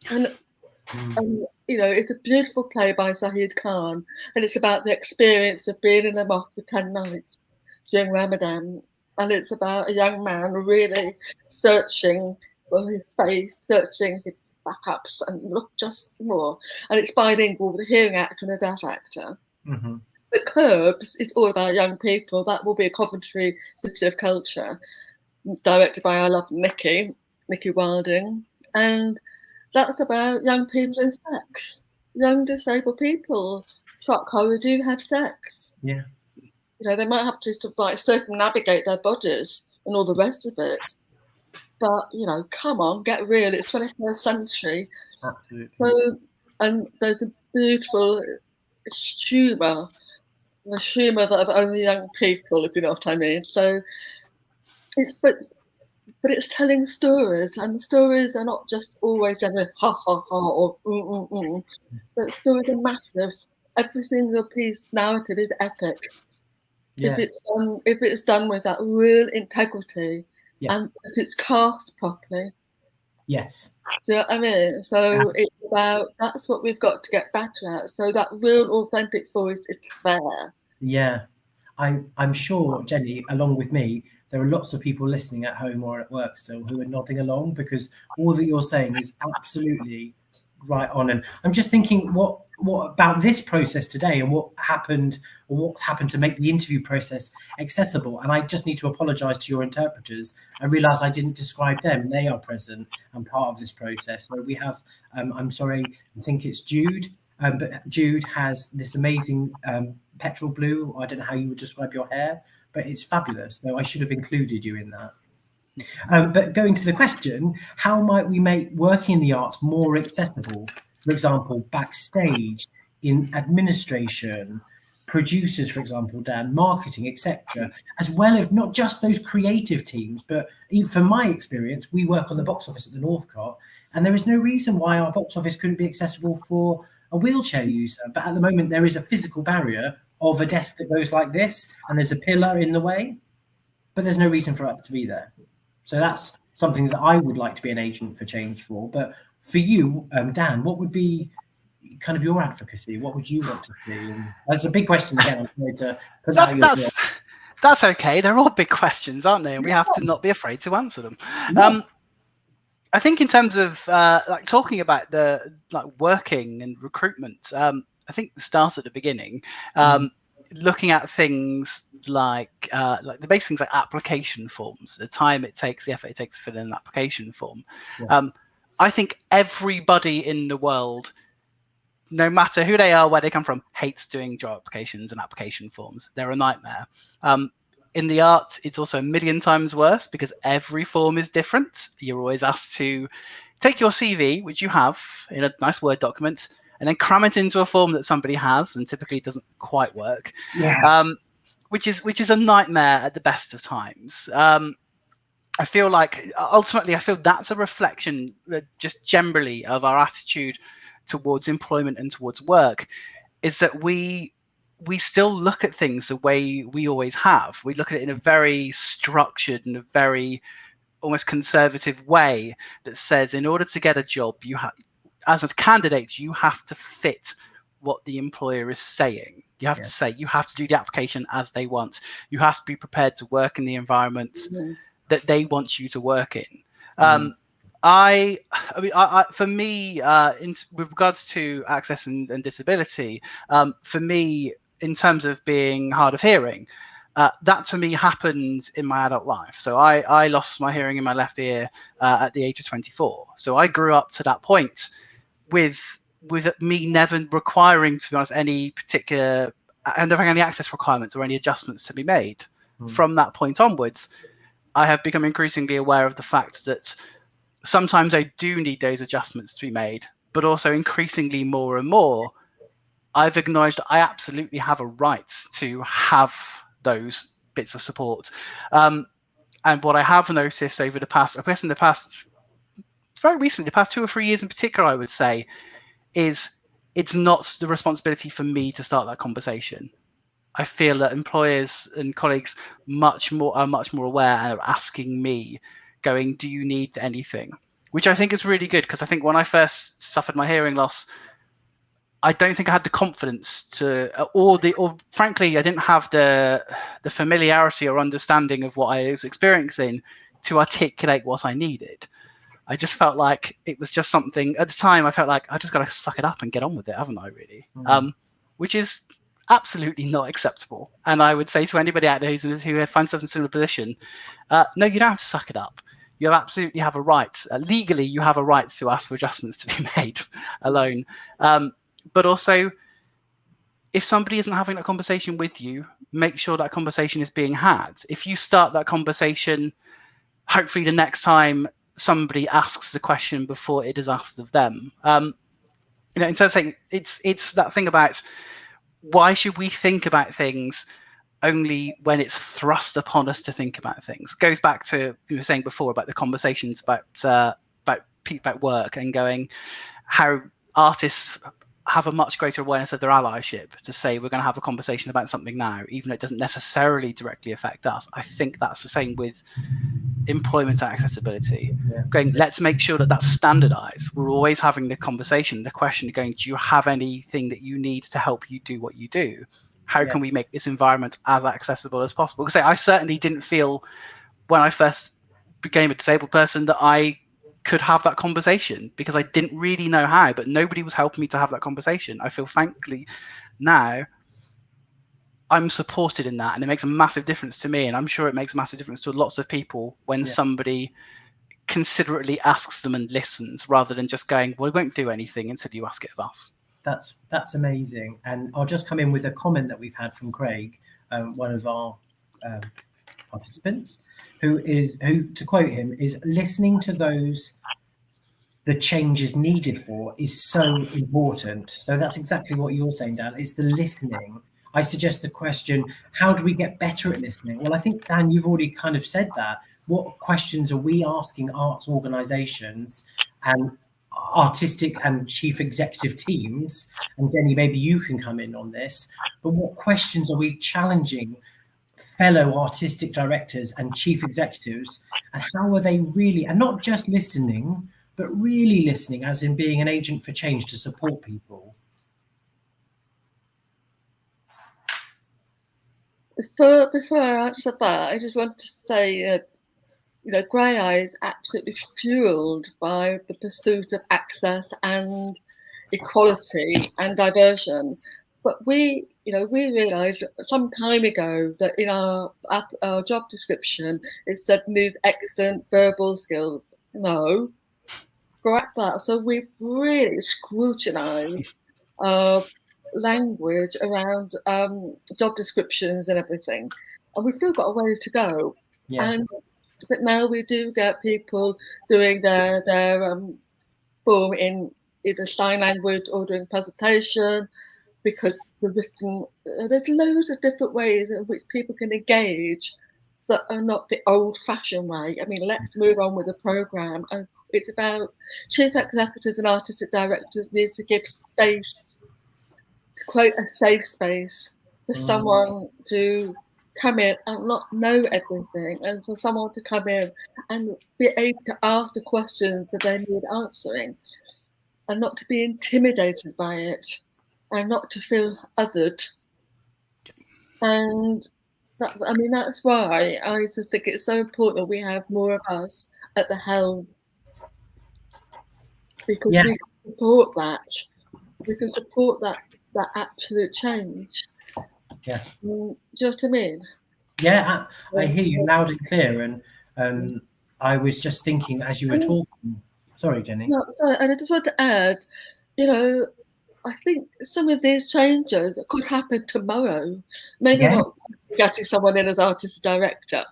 And it's a beautiful play by Zahid Khan, and it's about the experience of being in a mosque for 10 nights during Ramadan. And it's about a young man really searching for his faith, searching his backups, and look just more. And it's bilingual with a hearing actor and a deaf actor. Mm-hmm. The Curbs is all about young people. That will be a Coventry City of Culture, directed by our love Nikki Wilding. And that's about young people and sex. Young disabled people, shock horror, do have sex. Yeah. They might have to circumnavigate their bodies and all the rest of it. But, come on, get real. It's 21st century. Absolutely. So, and there's a beautiful humour, the humour of only young people, if you know what I mean. So, but it's telling stories, and the stories are not just always generally ha ha ha or But stories are massive. Every single piece narrative is epic. Yeah. If it's done with that real integrity, and if it's cast properly. Yes. Do you know what I mean? So it's about, that's what we've got to get better at. So that real authentic voice is there. Yeah. I'm sure, Jenny, along with me, there are lots of people listening at home or at work still who are nodding along, because all that you're saying is absolutely right on. And I'm just thinking, what about this process today, and what's happened to make the interview process accessible? And I just need to apologize to your interpreters. I realize I didn't describe them. They are present and part of this process. So we have, I'm sorry, I think it's Jude, but Jude has this amazing petrol blue. I don't know how you would describe your hair, but it's fabulous. So I should have included you in that. But going to the question, how might we make working in the arts more accessible? For example, backstage, in administration, producers, for example, Dan, marketing, etc., as well as not just those creative teams, but even from my experience, we work on the box office at the Northcott, and there is no reason why our box office couldn't be accessible for a wheelchair user. But at the moment, there is a physical barrier of a desk that goes like this, and there's a pillar in the way, but there's no reason for it to be there. So that's something that I would like to be an agent for change for. But for you, Dan, what would be kind of your advocacy? What would you want to see? And that's a big question again. I'm trying to put that's okay. They're all big questions, aren't they? And we have to not be afraid to answer them. Yes. I think in terms of talking about the working and recruitment, I think start at the beginning. Looking at things like the basic things like application forms, the time it takes, the effort it takes to fill in an application form. Yeah. I think everybody in the world, no matter who they are, where they come from, hates doing job applications and application forms. They're a nightmare. In the arts, it's also a million times worse because every form is different. You're always asked to take your CV, which you have in a nice Word document, and then cram it into a form that somebody has, and typically it doesn't quite work. Yeah. Which is a nightmare at the best of times. I feel like ultimately, I feel that's a reflection just generally of our attitude towards employment and towards work, is that we still look at things the way we always have. We look at it in a very structured and a very almost conservative way that says, in order to get a job, you have, as a candidate, you have to fit what the employer is saying. You have to say, you have to do the application as they want. You have to be prepared to work in the environment that they want you to work in. For me, with regards to access and disability, for me, in terms of being hard of hearing, that to me happened in my adult life. So I lost my hearing in my left ear at the age of 24. So I grew up to that point with me never requiring, to be honest, any particular, and never any access requirements or any adjustments to be made. From that point onwards, I have become increasingly aware of the fact that sometimes I do need those adjustments to be made, but also increasingly more and more, I've acknowledged I absolutely have a right to have those bits of support. And what I have noticed over the past, very recently, the past 2 or 3 years in particular, I would say, is it's not the responsibility for me to start that conversation. I feel that employers and colleagues are much more aware and are asking me, going, do you need anything? Which I think is really good, because I think when I first suffered my hearing loss, I don't think I had the confidence to, or frankly, I didn't have the familiarity or understanding of what I was experiencing to articulate what I needed. I just felt like it was just something, at the time I felt like I just got to suck it up and get on with it, haven't I, really? Which is absolutely not acceptable. And I would say to anybody out there who finds themselves in a similar position, no, you don't have to suck it up. You absolutely have a right. Legally, you have a right to ask for adjustments to be made alone. But also, if somebody isn't having that conversation with you, make sure that conversation is being had. If you start that conversation, hopefully the next time somebody asks the question before it is asked of them. In terms of saying, it's that thing about, why should we think about things only when it's thrust upon us to think about things? It goes back to you were saying before about the conversations about work, and going how artists have a much greater awareness of their allyship to say we're going to have a conversation about something now, even though it doesn't necessarily directly affect us. I think that's the same with employment and accessibility. Going, let's make sure that that's standardized. We're always having the conversation, the question going, do you have anything that you need to help you do what you do? How can we make this environment as accessible as possible? Because I certainly didn't feel when I first became a disabled person that I could have that conversation, because I didn't really know how, but nobody was helping me to have that conversation. I feel thankfully now I'm supported in that, and it makes a massive difference to me, and I'm sure it makes a massive difference to lots of people when somebody considerately asks them and listens, rather than just going, well, we won't do anything until you ask it of us. That's amazing. And I'll just come in with a comment that we've had from Graeae, one of our participants, who, to quote him, is listening to those the change is needed for is so important. So that's exactly what you're saying, Dan. It's the listening. I suggest the question, how do we get better at listening? Well, I think, Dan, you've already kind of said that. What questions are we asking arts organisations and artistic and chief executive teams? And Jenny, maybe you can come in on this. But what questions are we challenging fellow artistic directors and chief executives? And how are they really, and not just listening, but really listening, as in being an agent for change to support people? Before I answer that, I just want to say that, Graeae is absolutely fueled by the pursuit of access and equality and diversion. But we realised some time ago that in our job description, it said needs excellent verbal skills. No, scrap that. So we've really scrutinised language around job descriptions and everything, and we've still got a way to go. But now we do get people doing their form in either sign language or doing presentation, because there's loads of different ways in which people can engage that are not the old-fashioned way. I mean, let's move on with the programme. And it's about chief executives and artistic directors need to give space, to quote, a safe space for someone to come in and not know everything, and for someone to come in and be able to ask the questions that they need answering, and not to be intimidated by it, and not to feel othered. And I mean, that's why I just think it's so important that we have more of us at the helm, because Yeah. we can support that. We can support that absolute change. Yeah. Do you know what I mean? Yeah, I hear you loud and clear. And I was just thinking as you were talking. Sorry, Jenny. No, sorry, and I just want to add, you know, I think some of these changes could happen tomorrow. Maybe Yeah. not getting someone in as artist director,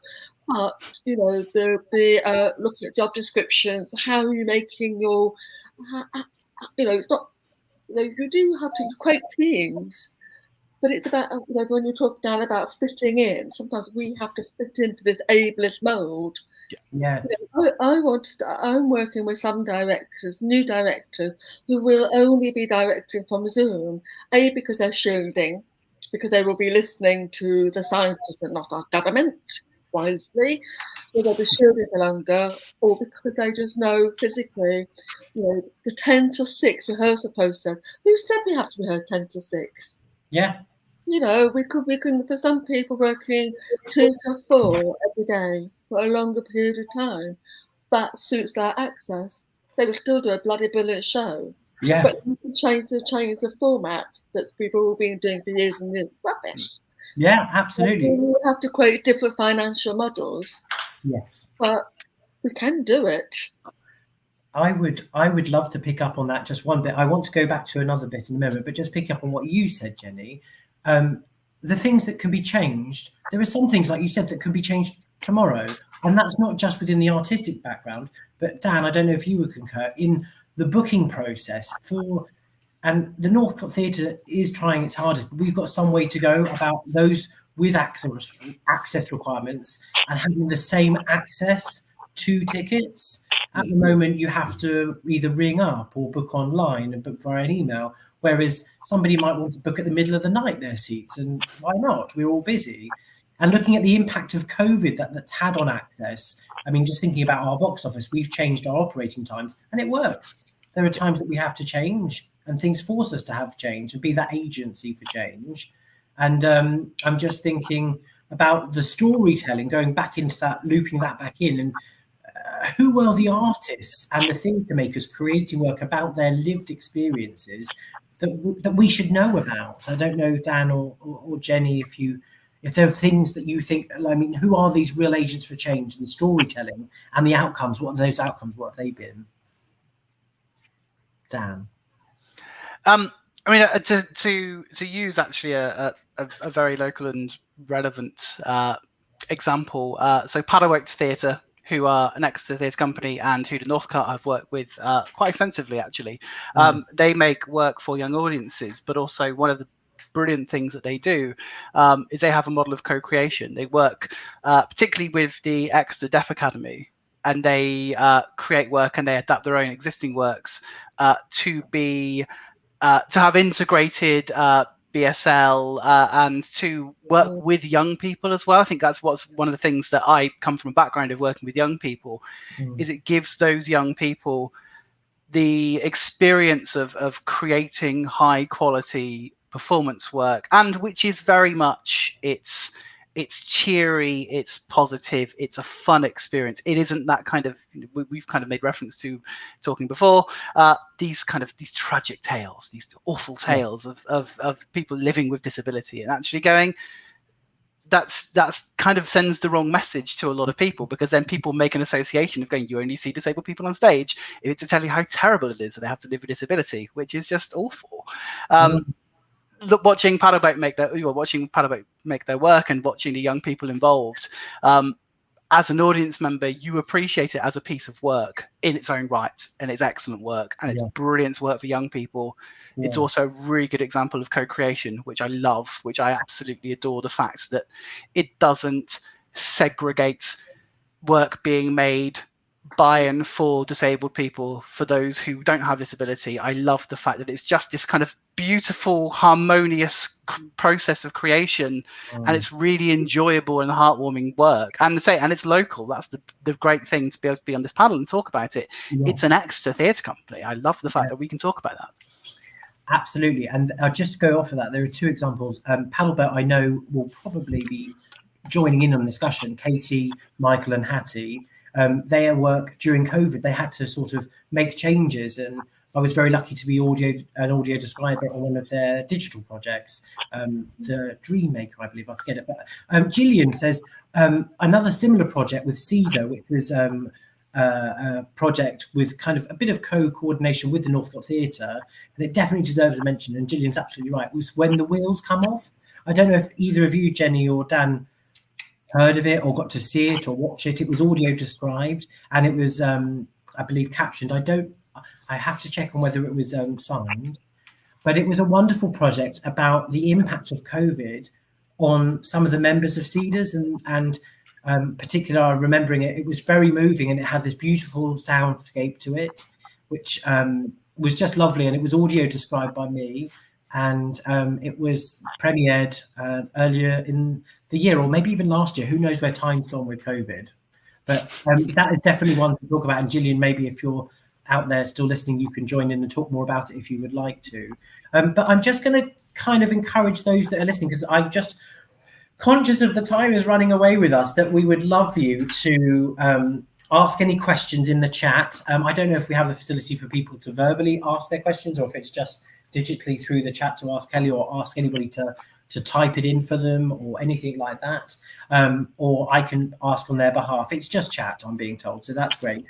but you know, the looking at job descriptions, how are you making your, you know, it's not, you know, you do have to create teams, but it's about, you know, when you talk down about fitting in, sometimes we have to fit into this ableist mold. Yes. I'm working with some directors, new directors, who will only be directing from Zoom, because they're shielding, because they will be listening to the scientists and not our government, wisely. So they'll be shielding for longer, or because they just know physically, you know, the 10 to 6 rehearsal process. Who said we have to rehearse 10 to 6? Yeah. You know, we can, for some people, working 2 to 4 every day for a longer period of time, that suits their access. They will still do a bloody brilliant show. Yeah. But you can change the format that we've all been doing for years and years. Rubbish. Yeah, absolutely. You have to create different financial models. Yes. But we can do it. I would love to pick up on that just one bit. I want to go back to another bit in a moment, but just pick up on what you said, Jenny. The things that can be changed, there are some things, like you said, that can be changed tomorrow. And that's not just within the artistic background, but Dan, I don't know if you would concur, in the booking process and the Northcote Theatre is trying its hardest, but we've got some way to go about those with access requirements and having the same access to tickets. At the moment, you have to either ring up or book online and book via an email, whereas somebody might want to book at the middle of the night their seats, and why not? We're all busy. And looking at the impact of COVID that's had on access, I mean, just thinking about our box office, we've changed our operating times and it works. There are times that we have to change and things force us to have change and be that agency for change. And I'm just thinking about the storytelling, going back into that, looping that back in, and who are the artists and the theatre makers creating work about their lived experiences that we should know about? I don't know, Dan or Jenny, if there are things that you think, I mean, who are these real agents for change and storytelling and the outcomes? What are those outcomes? What have they been? Dan. I mean, to use actually a very local and relevant example. So Paddleworks Theatre, who are an Exeter theatre company and who the Northcote have worked with quite extensively, actually. They make work for young audiences, but also one of the brilliant things that they do is they have a model of co-creation. They work particularly with the Exeter Deaf Academy, and they create work and they adapt their own existing works to have integrated BSL and to work with young people as well. I think that's what's one of the things that I come from a background of working with young people, is it gives those young people the experience of creating high quality performance work, and which is very much it's cheery, it's positive, it's a fun experience. It isn't that kind of, we've kind of made reference to talking before, these tragic tales, these awful tales of people living with disability, and actually going, that's kind of sends the wrong message to a lot of people, because then people make an association of going, you only see disabled people on stage. It's to tell you how terrible it is that they have to live with disability, which is just awful. Look, watching Paddleboat make their work and watching the young people involved, as an audience member, you appreciate it as a piece of work in its own right, and it's excellent work, and it's brilliant work for young people. It's also a really good example of co-creation, which I love, which I absolutely adore, the fact that it doesn't segregate work being made by and for disabled people, for those who don't have disability. I love the fact that it's just this kind of beautiful, harmonious process of creation, and it's really enjoyable and heartwarming work. And it's local. That's the great thing, to be able to be on this panel and talk about it. It's an Exeter theatre company. I love the fact that we can talk about that. Absolutely. And I'll just go off of that. There are two examples. Paddleboat, I know, will probably be joining in on the discussion, Katie, Michael and Hattie, their work during COVID, they had to sort of make changes, and I was very lucky to be an audio describer on one of their digital projects, the Dream Maker, I believe, I forget it. But Gillian says another similar project with Cedar, which was a project with kind of a bit of co-coordination with the Northcote Theatre, and it definitely deserves a mention, and Gillian's absolutely right, was When the Wheels Come Off. I don't know if either of you, Jenny or Dan, heard of it or got to see it or watch it. It was audio described, and it was, I believe, captioned. I have to check on whether it was signed, but it was a wonderful project about the impact of COVID on some of the members of Cedars, and particular, remembering it, it was very moving, and it had this beautiful soundscape to it, which was just lovely, and it was audio described by me, and it was premiered earlier in the year, or maybe even last year. Who knows where time's gone with COVID? But that is definitely one to talk about. And Gillian, maybe if you're out there still listening, you can join in and talk more about it if you would like to. But I'm just going to kind of encourage those that are listening, because I'm just conscious of the time is running away with us, that we would love you to ask any questions in the chat. I don't know if we have the facility for people to verbally ask their questions, or if it's just digitally through the chat to ask Kelly, or ask anybody to type it in for them, or anything like that. Or I can ask on their behalf. It's just chat, I'm being told, so that's great.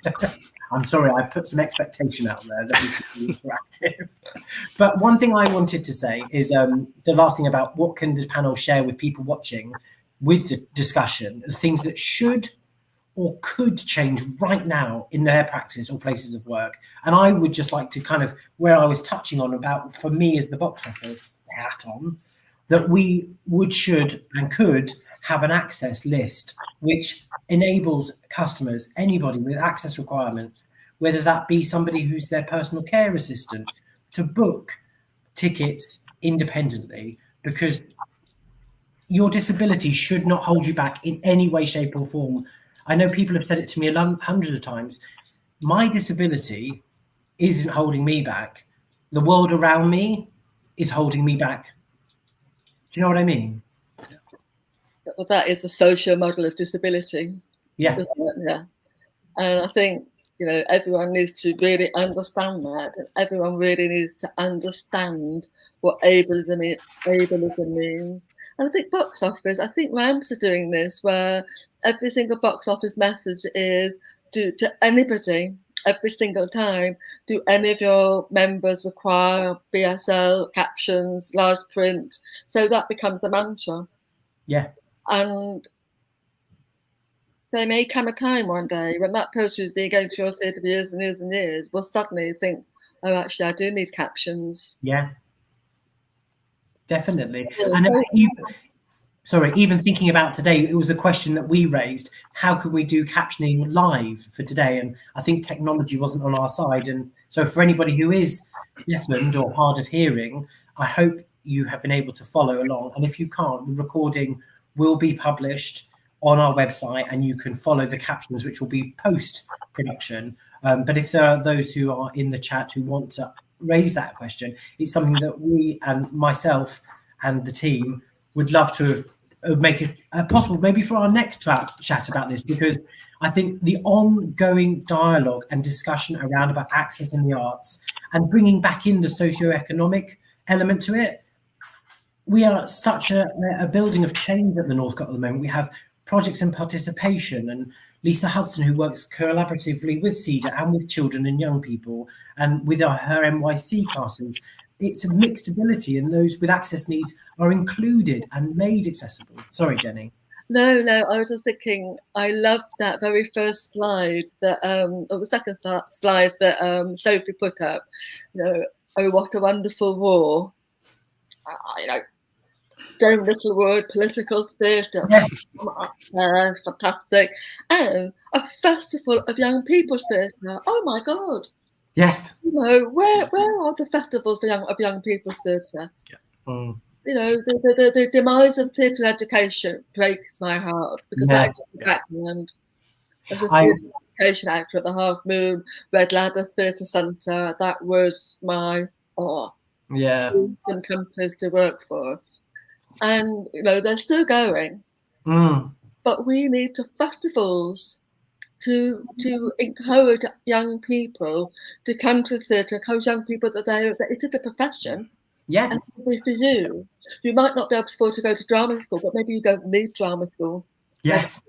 I'm sorry, I put some expectation out there that we can be interactive. But one thing I wanted to say is the last thing about what can the panel share with people watching with the discussion, the things that should or could change right now in their practice or places of work. And I would just like to kind of, where I was touching on about, for me as the box office hat on, that we would, should and could have an access list which enables customers, anybody with access requirements, whether that be somebody who's their personal care assistant, to book tickets independently, because your disability should not hold you back in any way, shape or form. I know people have said it to me hundreds of times. My disability isn't holding me back. The world around me is holding me back. Do you know what I mean? Well, that is the social model of disability. Yeah. Yeah. And I think, you know, everyone needs to really understand that, and everyone really needs to understand what ableism means. And I think box office, I think ramps are doing this, where every single box office message is do to anybody, every single time, do any of your members require BSL, captions, large print? So that becomes a mantra. Yeah. And there may come a time one day when that person who's been going to your theatre for years and years and years will suddenly think, oh, actually, I do need captions. Yeah. Definitely. And even thinking about today, it was a question that we raised. How could we do captioning live for today? And I think technology wasn't on our side. And so for anybody who is deafened or hard of hearing, I hope you have been able to follow along. And if you can't, the recording will be published on our website, and you can follow the captions, which will be post-production. But if there are those who are in the chat who want to raise that question, it's something that we and myself and the team would love to make it possible, maybe for our next chat about this, because I think the ongoing dialogue and discussion around about access in the arts and bringing back in the socioeconomic element to it, we are such a building of change at the Northcote at the moment. We have projects and participation, and Lisa Hudson, who works collaboratively with Cedar and with children and young people, and with her NYC classes. It's a mixed ability, and those with access needs are included and made accessible. Sorry, Jenny. No, I was just thinking, I loved that very first slide, that or the second slide that Sophie put up. You know, oh, what a wonderful war. You know, Joan Littlewood, political theatre, fantastic, and a festival of young people's theatre. Oh my God! Yes. You know, where are the festivals for young people's theatre? Yeah. You know, the demise of theatre education breaks my heart, because that is the background. As a theatre education actor at the Half Moon, Red Ladder Theatre Centre, that was my companies to work for. And, you know, they're still going. but we need to festivals to encourage young people to come to the theatre, encourage young people that it is a profession. Yeah. And for you, you might not be able to afford to go to drama school, but maybe you don't need drama school. Yes.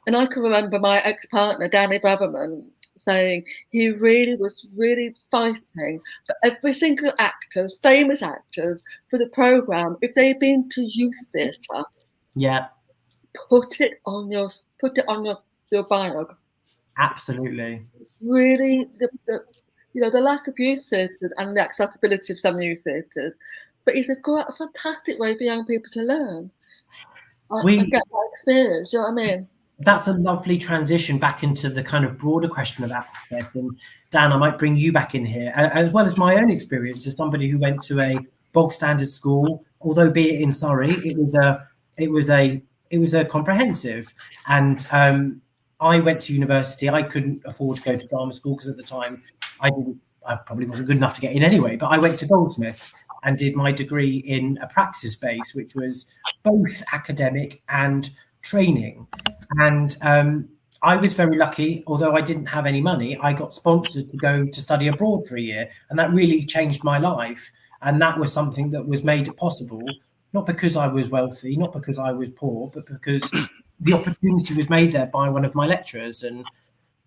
And I can remember my ex-partner, Danny Braverman, saying he was really fighting for every single actor, famous actors, for the programme. If they've been to youth theatre, yeah, put it on your bio. Absolutely. Really, the lack of youth theatres and the accessibility of some youth theatres, but it's a fantastic way for young people to learn. I get that experience. You know what I mean? That's a lovely transition back into the kind of broader question of access. And Dan, I might bring you back in here, as well as my own experience as somebody who went to a bog standard school, although be it in Surrey, it was a comprehensive. And I went to university. I couldn't afford to go to drama school because at the time I probably wasn't good enough to get in anyway, but I went to Goldsmiths and did my degree in a praxis base, which was both academic and training. And I was very lucky, although I didn't have any money, I got sponsored to go to study abroad for a year. And that really changed my life. And that was something that was made possible, not because I was wealthy, not because I was poor, but because the opportunity was made there by one of my lecturers. And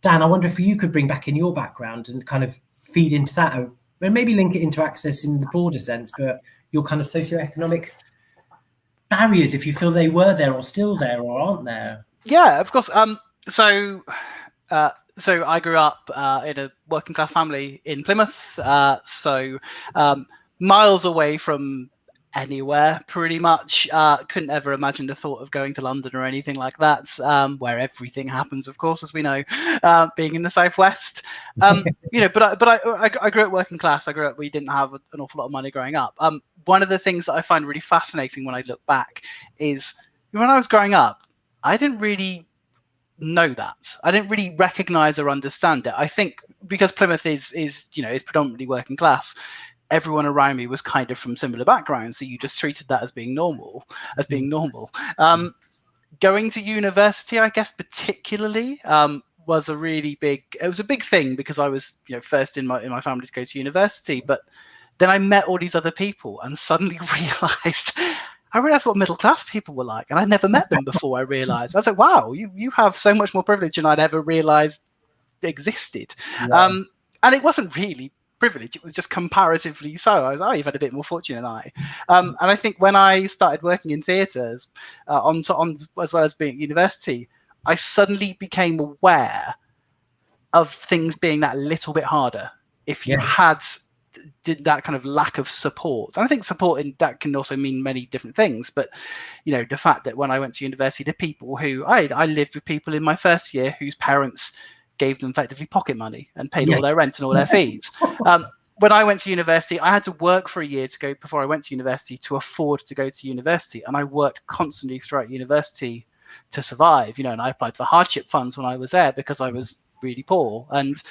Dan, I wonder if you could bring back in your background and kind of feed into that, and maybe link it into access in the broader sense, but your kind of socioeconomic barriers, if you feel they were there or still there or aren't there. Yeah, of course. So I grew up in a working class family in Plymouth, miles away from anywhere, pretty much. Couldn't ever imagine the thought of going to London or anything like that, where everything happens, of course, as we know, being in the southwest. But I grew up working class. We didn't have an awful lot of money growing up. One of the things that I find really fascinating when I look back is when I was growing up, I didn't really know that. I didn't really recognize or understand it. I think because Plymouth is predominantly working class, everyone around me was kind of from similar backgrounds, so you just treated that as being normal. Going to university, I guess, particularly was a big thing because I was first in my family to go to university, but then I met all these other people and suddenly realized what middle class people were like, and I'd never met them before. I was like, wow, you have so much more privilege than I'd ever realized existed. Yeah. And it wasn't really privilege, it was just comparatively so. I was, you've had a bit more fortune than I. And I think when I started working in theatres, on as well as being at university, I suddenly became aware of things being that little bit harder if you had that kind of lack of support. And I think support in that can also mean many different things, but the fact that when I went to university, the people who I lived with people in my first year whose parents gave them effectively pocket money and paid all their rent and all their fees. When I went to university, I had to work for a year before I went to university to afford to go to university, and I worked constantly throughout university to survive. And I applied for hardship funds when I was there because I was really poor, and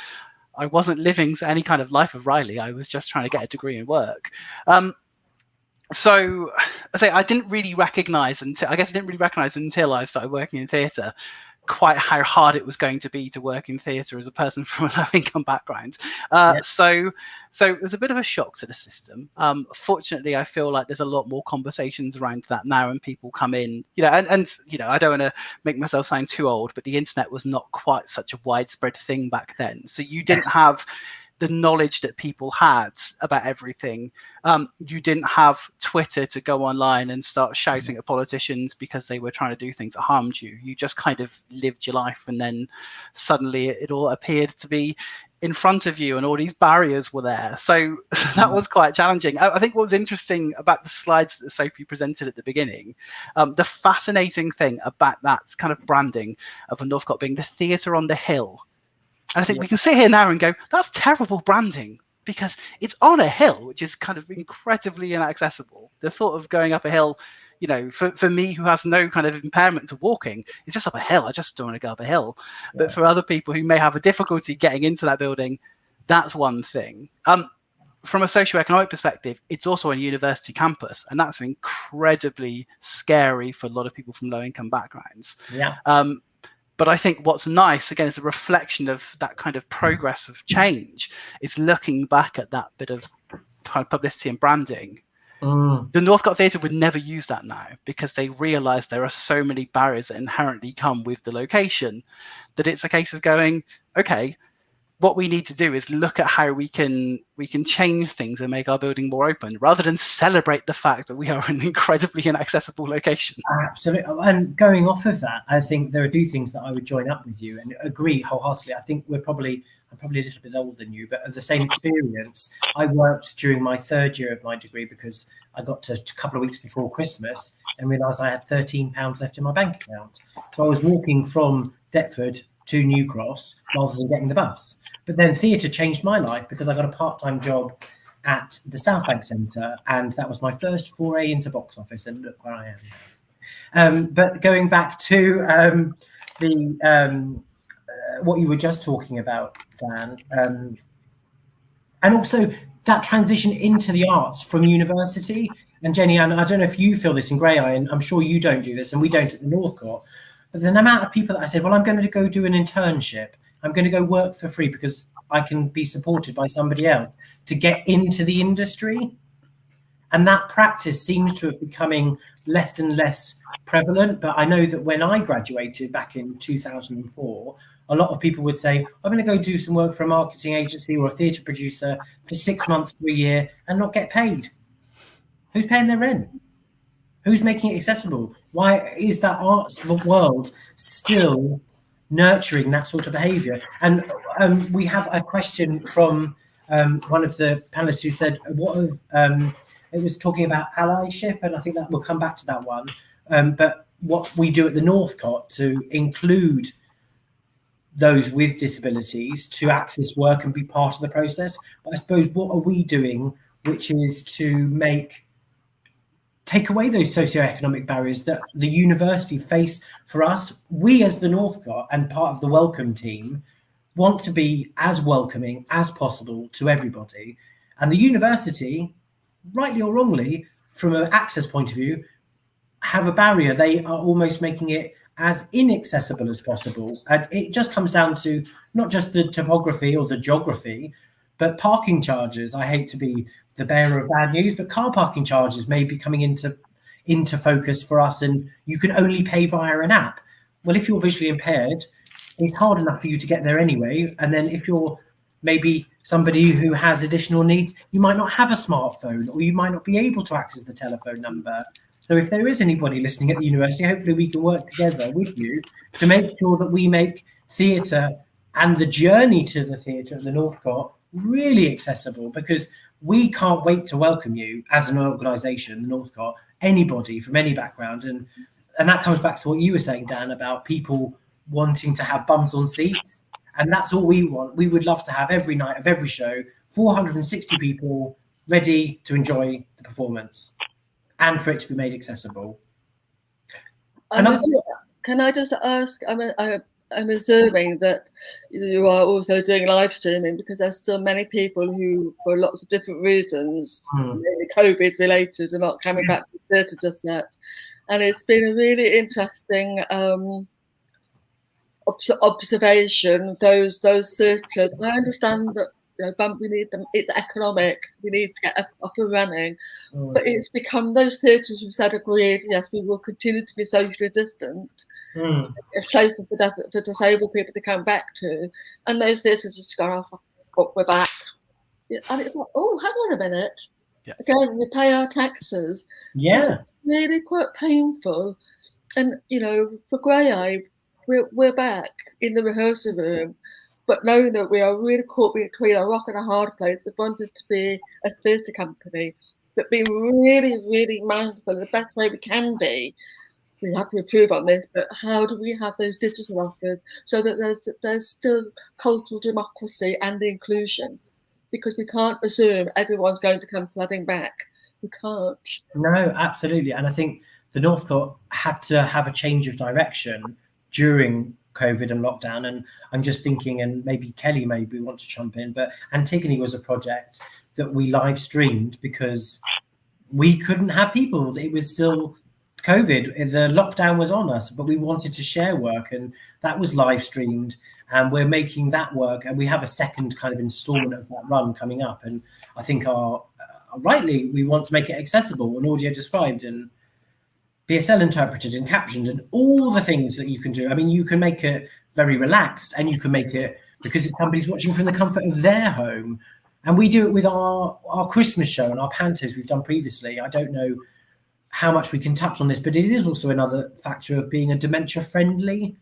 I wasn't living any kind of life of Riley. I was just trying to get a degree and work. So I didn't really recognize until I started working in theatre quite how hard it was going to be to work in theatre as a person from a low-income background. So it was a bit of a shock to the system. Fortunately, I feel like there's a lot more conversations around that now, and people come in, and I don't want to make myself sound too old, but the internet was not quite such a widespread thing back then. So you didn't have the knowledge that people had about everything. You didn't have Twitter to go online and start shouting at politicians because they were trying to do things that harmed you. You just kind of lived your life, and then suddenly it all appeared to be in front of you and all these barriers were there. So that was quite challenging. I think what was interesting about the slides that Sophie presented at the beginning, the fascinating thing about that kind of branding of a Northcote being the theatre on the hill. And I think we can sit here now and go, that's terrible branding, because it's on a hill, which is kind of incredibly inaccessible. The thought of going up a hill, for me, who has no kind of impairment to walking, it's just up a hill. I just don't want to go up a hill. Yeah. But for other people who may have a difficulty getting into that building, that's one thing. from a socioeconomic perspective, it's also a university campus, and that's incredibly scary for a lot of people from low-income backgrounds. Yeah. But I think what's nice, again, is a reflection of that kind of progress of change. It's looking back at that bit of kind of publicity and branding. The Northcote Theatre would never use that now, because they realise there are so many barriers that inherently come with the location, that it's a case of going, okay, what we need to do is look at how we can change things and make our building more open, rather than celebrate the fact that we are an incredibly inaccessible location. Absolutely. And going off of that, I think there are things that I would join up with you and agree wholeheartedly. I think I'm probably a little bit older than you, but of the same experience. I worked during my third year of my degree because I got to a couple of weeks before Christmas and realised I had £13 left in my bank account. So I was walking from Deptford to New Cross rather than getting the bus. But then theatre changed my life because I got a part-time job at the South Bank Centre, and that was my first foray into box office, and look where I am now. But going back to what you were just talking about, Dan, and also that transition into the arts from university. And Jenny, and I don't know if you feel this in Graeae, and I'm sure you don't do this, and we don't at the Northcote, but the amount of people that I said, well, I'm going to go do an internship, I'm going to go work for free because I can be supported by somebody else to get into the industry. And that practice seems to have becoming less and less prevalent. But I know that when I graduated back in 2004, a lot of people would say, I'm going to go do some work for a marketing agency or a theatre producer for 6 months to a year and not get paid. Who's paying their rent? Who's making it accessible? Why is that arts world still nurturing that sort of behaviour? And we have a question from one of the panelists who said, it was talking about allyship, and I think that we'll come back to that one. But what we do at the Northcote to include those with disabilities to access work and be part of the process. But I suppose, what are we doing, which is to take away those socioeconomic barriers that the university face for us? We as the Northcote and part of the Welcome team want to be as welcoming as possible to everybody. And the university, rightly or wrongly, from an access point of view, have a barrier. They are almost making it as inaccessible as possible. And it just comes down to not just the topography or the geography, but parking charges. I hate to be the bearer of bad news, but car parking charges may be coming into focus for us, and you can only pay via an app. Well, if you're visually impaired, it's hard enough for you to get there anyway. And then if you're maybe somebody who has additional needs, you might not have a smartphone, or you might not be able to access the telephone number. So if there is anybody listening at the university, hopefully we can work together with you to make sure that we make theatre and the journey to the theatre at the Northcote really accessible, because we can't wait to welcome you as an organisation, the Northcote, anybody from any background. And that comes back to what you were saying, Dan, about people wanting to have bums on seats. And that's all we want. We would love to have every night of every show, 460 people ready to enjoy the performance and for it to be made accessible. Can I just ask, I'm assuming that you are also doing live streaming, because there's still many people who, for lots of different reasons, mainly COVID related, are not coming back to theatre just yet. And it's been a really interesting observation, those theatres. I understand that we need them, it's economic, we need to get up and running, but it's become those theatres who said agreed, yes, we will continue to be socially distant, it's safer for disabled people to come back to, and those theatres just gone off, we're back. And it's like, oh, hang on a minute, again, we pay our taxes, so it's really quite painful. And for Graeae, we're back in the rehearsal room, but knowing that we are really caught between a rock and a hard place, we wanted to be a theatre company, but being really, really mindful of the best way we can be. We have to improve on this, but how do we have those digital offers so that there's still cultural democracy and inclusion? Because we can't assume everyone's going to come flooding back. We can't. No, absolutely. And I think the Northcote had to have a change of direction during COVID and lockdown. And I'm just thinking, and maybe Kelly maybe wants to jump in, but Antigone was a project that we live streamed because we couldn't have people. It was still COVID. The lockdown was on us, but we wanted to share work, and that was live streamed. And we're making that work, and we have a second kind of installment of that run coming up. And I think rightly, we want to make it accessible and audio described and BSL interpreted and captioned and all the things that you can do. I mean, you can make it very relaxed, and you can make it because it's somebody's watching from the comfort of their home. And we do it with our Christmas show and our pantos we've done previously. I don't know how much we can touch on this, but it is also another factor of being a dementia-friendly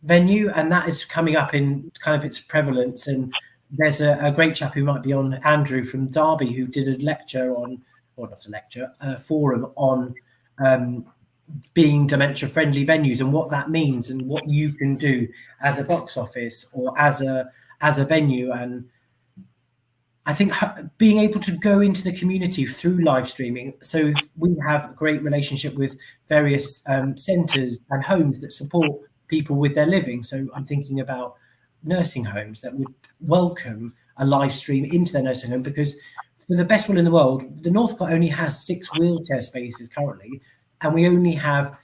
venue, and that is coming up in kind of its prevalence. And there's a great chap who might be on, Andrew from Derby, who did a lecture on, or not a lecture, a forum on being dementia-friendly venues and what that means and what you can do as a box office or as a venue. And I think being able to go into the community through live streaming. So we have a great relationship with various centres and homes that support people with their living. So I'm thinking about nursing homes that would welcome a live stream into their nursing home, because for the best will in the world, the Northcote only has 6 wheelchair spaces currently, and we only have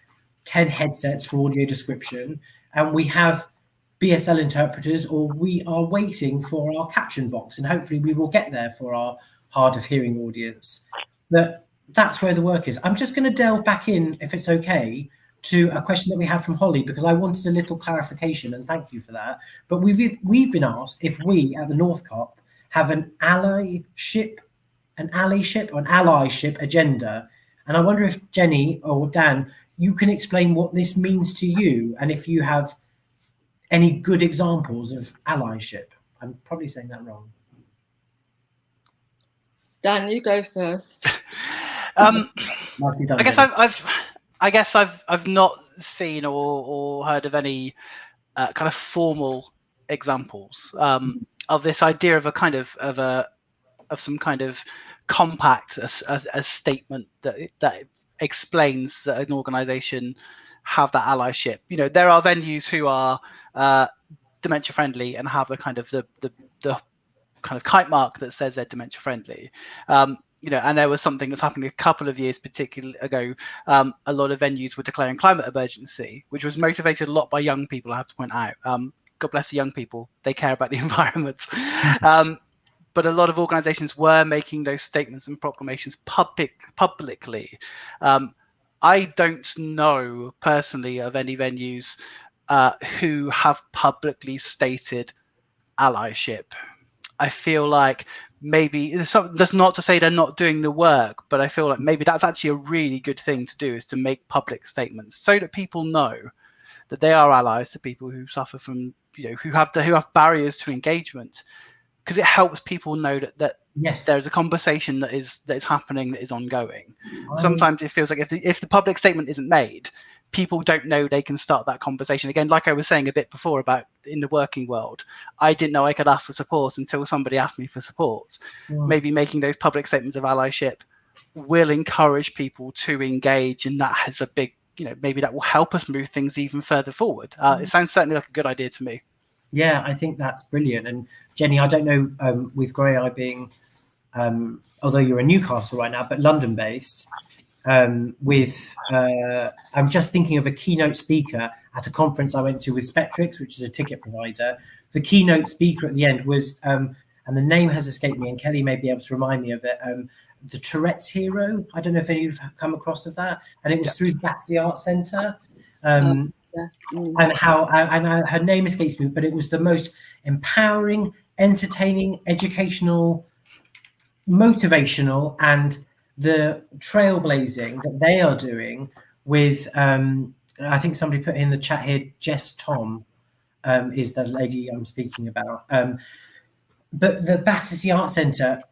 10 headsets for audio description, and we have BSL interpreters, or we are waiting for our caption box, and hopefully we will get there for our hard of hearing audience. But that's where the work is. I'm just going to delve back in, if it's okay, to a question that we had from Holly, because I wanted a little clarification, and thank you for that. But we've been asked if we at the Northcote have an allyship agenda. And I wonder if Jenny or Dan, you can explain what this means to you, and if you have any good examples of allyship. I'm probably saying that wrong. Dan, you go first. Nicely done, I guess I've not seen or heard of any kind of formal examples of this idea of some kind of compact, a statement that explains that an organisation have that allyship. You know, there are venues who are dementia friendly and have the kind of kite mark that says they're dementia friendly. You know, and there was something that's happening a couple of years particularly ago. A lot of venues were declaring climate emergency, which was motivated a lot by young people, I have to point out. God bless the young people. They care about the environment. But a lot of organisations were making those statements and proclamations publicly. I don't know personally of any venues who have publicly stated allyship. I feel like maybe that's not to say they're not doing the work, but I feel like maybe that's actually a really good thing to do, is to make public statements so that people know that they are allies to people who suffer from, you know, who have barriers to engagement, because it helps people know that yes, there's a conversation that is happening, that is ongoing. Sometimes it feels like if the public statement isn't made, people don't know they can start that conversation. Again, like I was saying a bit before about in the working world, I didn't know I could ask for support until somebody asked me for support. Yeah. Maybe making those public statements of allyship will encourage people to engage, and that has a big, you know, maybe that will help us move things even further forward. It sounds certainly like a good idea to me. Yeah, I think that's brilliant. And Jenny, I don't know, with Graeae being, although you're in Newcastle right now, but London based, I'm just thinking of a keynote speaker at a conference I went to with Spectrix, which is a ticket provider. The keynote speaker at the end was, and the name has escaped me, and Kelly may be able to remind me of it, the Tourette's Hero. I don't know if any of you have come across of that. And it was through Battersea Art Centre. And her name escapes me, but it was the most empowering, entertaining, educational, motivational, and the trailblazing that they are doing with, I think somebody put in the chat here, Jess Tom is the lady I'm speaking about. But the Battersea Art Centre,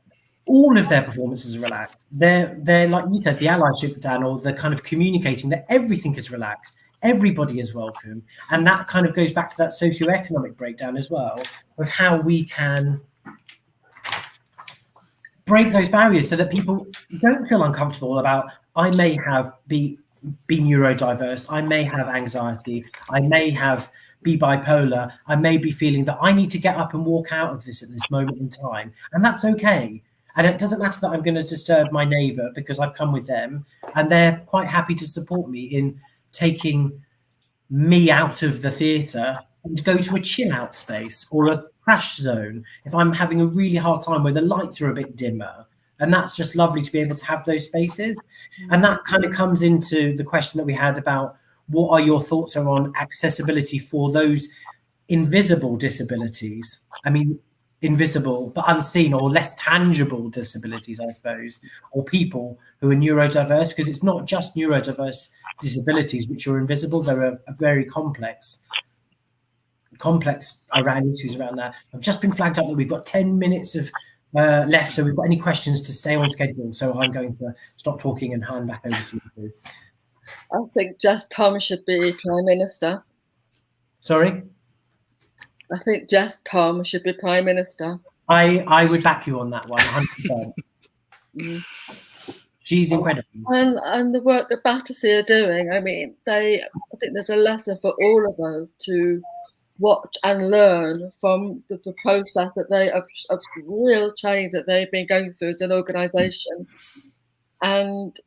all of their performances are relaxed. They're like you said, the allyship, Dan, or the kind of communicating that everything is relaxed. Everybody is welcome. And that kind of goes back to that socioeconomic breakdown as well, of how we can break those barriers so that people don't feel uncomfortable about, I may be neurodiverse, I may have anxiety, I may have be bipolar, I may be feeling that I need to get up and walk out of this at this moment in time. And that's okay. And it doesn't matter that I'm going to disturb my neighbour because I've come with them. And they're quite happy to support me in taking me out of the theatre and go to a chill out space or a crash zone if I'm having a really hard time where the lights are a bit dimmer. And that's just lovely to be able to have those spaces. And that kind of comes into the question that we had about what are your thoughts on accessibility for those invisible disabilities? I mean, invisible but unseen or less tangible disabilities, I suppose, or people who are neurodiverse, because it's not just neurodiverse disabilities which are invisible. There are a very complex around issues around that. I've just been flagged up that we've got 10 minutes of left, so we've got any questions to stay on schedule. So I'm going to stop talking and hand back over to you. I think Jess Tom should be Prime Minister. Sorry? I think Jess Tom should be Prime Minister. I would back you on that one, 100%. She's incredible. And the work that Battersea are doing, I mean, I think there's a lesson for all of us to watch and learn from the process that they of real change that they've been going through as an organisation. And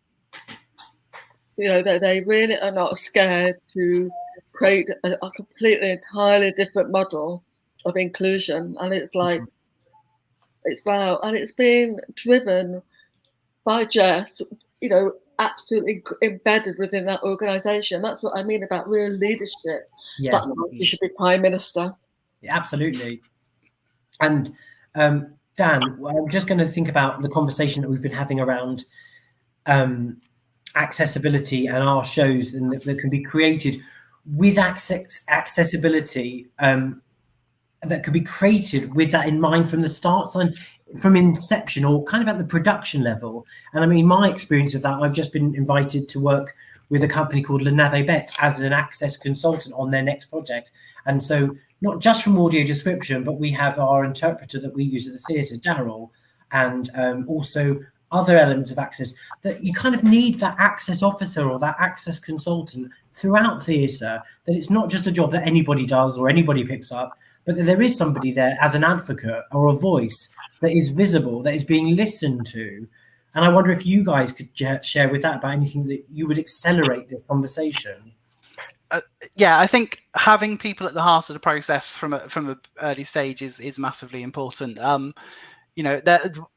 you know, they really are not scared to create a completely, entirely different model of inclusion. And it's like, it's wow. And it's been driven by Jess, you know, absolutely embedded within that organisation. That's what I mean about real leadership. Yeah. That's why she should be Prime Minister. Yeah, absolutely. And Dan, I'm just going to think about the conversation that we've been having around accessibility and our shows, and that can be created with accessibility, that could be created with that in mind from the start, from inception, or kind of at the production level. And I mean, my experience of that, I've just been invited to work with a company called Le Navet Bet as an access consultant on their next project. And so not just from audio description, but we have our interpreter that we use at the theatre, Daryl, and also other elements of access, that you kind of need that access officer or that access consultant throughout theatre, that it's not just a job that anybody does or anybody picks up, but that there is somebody there as an advocate or a voice that is visible, that is being listened to. And I wonder if you guys could share with that about anything that you would accelerate this conversation. Yeah, I think having people at the heart of the process from an early stage is massively important. You know,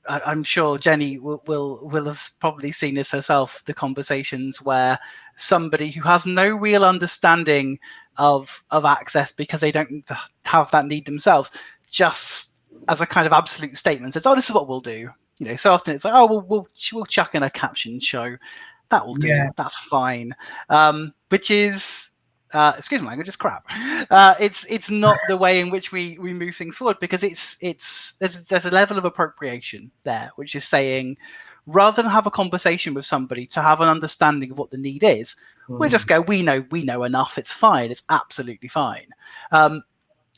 I'm sure Jenny will have probably seen this herself, the conversations where somebody who has no real understanding of access because they don't have that need themselves, just as a kind of absolute statement says, oh, this is what we'll do. You know, so often it's like, oh, we'll chuck in a caption show. That will do. Yeah. That's fine. Which is, excuse my language, it's crap. It's not the way in which we move things forward, because there's a level of appropriation there, which is saying, rather than have a conversation with somebody to have an understanding of what the need is, we'll just go, we know enough. It's fine. It's absolutely fine.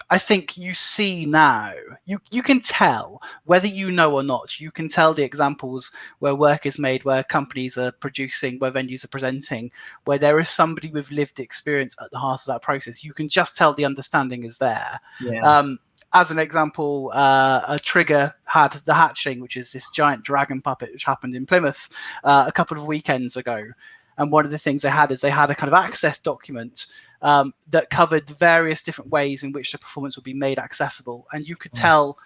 I think you see now, you can tell, whether you know or not, you can tell the examples where work is made, where companies are producing, where venues are presenting, where there is somebody with lived experience at the heart of that process. You can just tell the understanding is there. Yeah. As an example, a Trigger had the Hatchling, which is this giant dragon puppet, which happened in Plymouth a couple of weekends ago. And one of the things they had is they had a kind of access document that covered various different ways in which the performance would be made accessible. And you could tell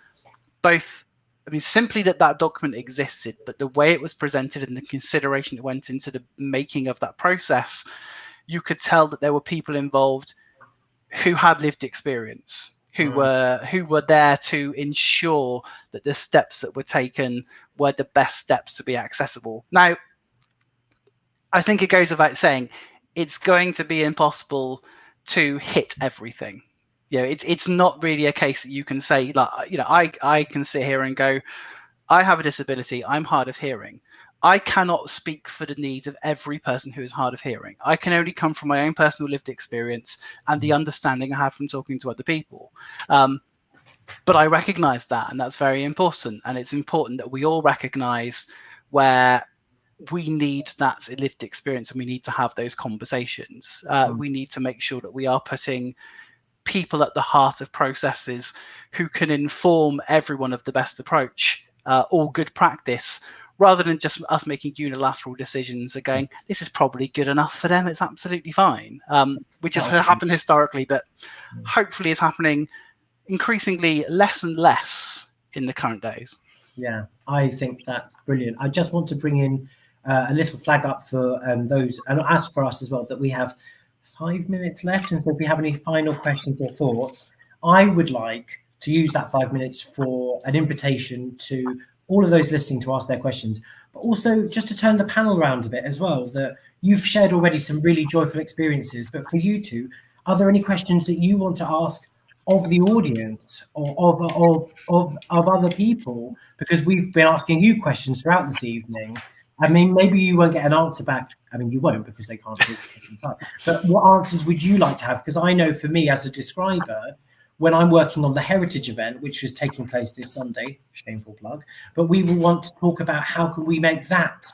both, I mean, simply that document existed, but the way it was presented and the consideration that went into the making of that process, you could tell that there were people involved who had lived experience, who were there to ensure that the steps that were taken were the best steps to be accessible. Now, I think it goes without saying, it's going to be impossible to hit everything. You know, it's not really a case that you can say, like, you know, I can sit here and go, I have a disability, I'm hard of hearing. I cannot speak for the needs of every person who is hard of hearing. I can only come from my own personal lived experience and the understanding I have from talking to other people. But I recognize that, and that's very important. And it's important that we all recognize where we need that lived experience, and we need to have those conversations. We need to make sure that we are putting people at the heart of processes who can inform everyone of the best approach or good practice, rather than just us making unilateral decisions and going, this is probably good enough for them, it's absolutely fine, which has happened historically, but hopefully is happening increasingly less and less in the current days. Yeah, I think that's brilliant. I just want to bring in a little flag up for those, and ask for us as well, that we have 5 minutes left. And so if we have any final questions or thoughts, I would like to use that 5 minutes for an invitation to all of those listening to ask their questions, but also just to turn the panel around a bit as well, that you've shared already some really joyful experiences, but for you two, are there any questions that you want to ask of the audience or of other people? Because we've been asking you questions throughout this evening. I mean, maybe you won't get an answer back. I mean, you won't, because they can't talk. But what answers would you like to have? Because I know for me as a describer, when I'm working on the Heritage event, which was taking place this Sunday, shameful plug, but we will want to talk about how can we make that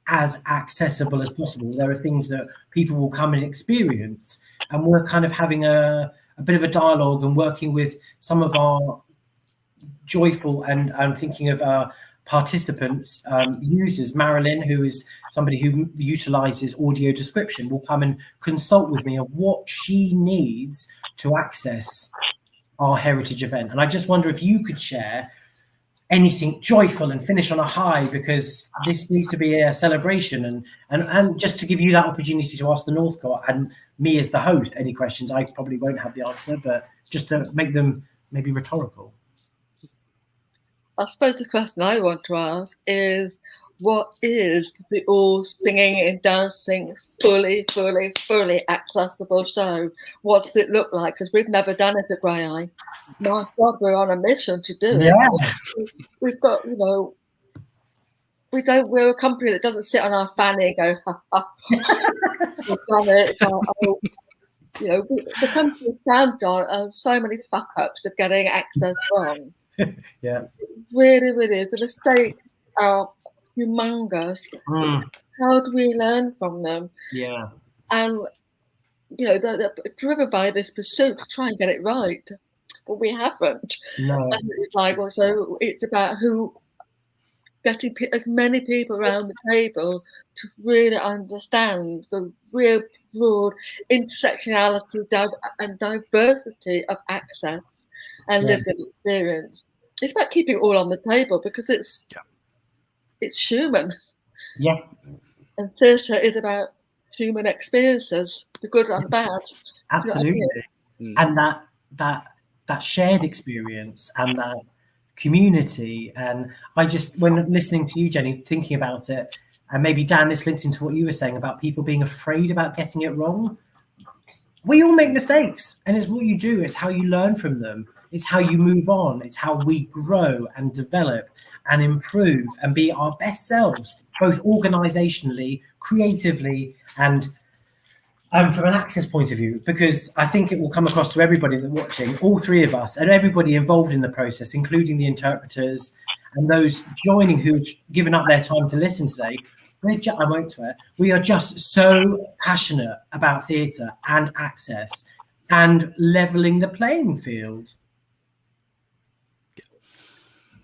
as accessible as possible. There are things that people will come and experience, and we're kind of having a bit of a dialogue and working with some of our joyful, and I'm thinking of our participants, users. Marilyn, who is somebody who utilizes audio description, will come and consult with me on what she needs to access our Heritage event. And I just wonder if you could share anything joyful and finish on a high, because this needs to be a celebration, and just to give you that opportunity to ask the Northcott and me as the host any questions. I probably won't have the answer, but just to make them maybe rhetorical. I suppose the question I want to ask is, what is the all singing and dancing, fully accessible show? What does it look like? Because we've never done it at Graeae. My God, we're on a mission to do it. We've got, we're a company that doesn't sit on our fanny and go, ha, ha, we've done it. The company found on so many fuck ups of getting access wrong. Yeah, it really is. The mistakes are humongous. How do we learn from them? Yeah, and they're driven by this pursuit to try and get it right, but we haven't. No. And it's like, well, so it's about getting as many people around the table to really understand the real broad intersectionality and diversity of access and lived experience. It's about keeping it all on the table, because it's human. Yeah. And theatre is about human experiences, the good and bad. Absolutely. And that shared experience and that community. And I just, when listening to you, Jenny, thinking about it, and maybe Dan, this links into what you were saying about people being afraid about getting it wrong. We all make mistakes, and it's what you do. It's how you learn from them. It's how you move on. It's how we grow and develop and improve and be our best selves, both organisationally, creatively, and from an access point of view, because I think it will come across to everybody that's watching, all three of us and everybody involved in the process, including the interpreters and those joining who've given up their time to listen today. I won't swear. We are just so passionate about theatre and access and levelling the playing field.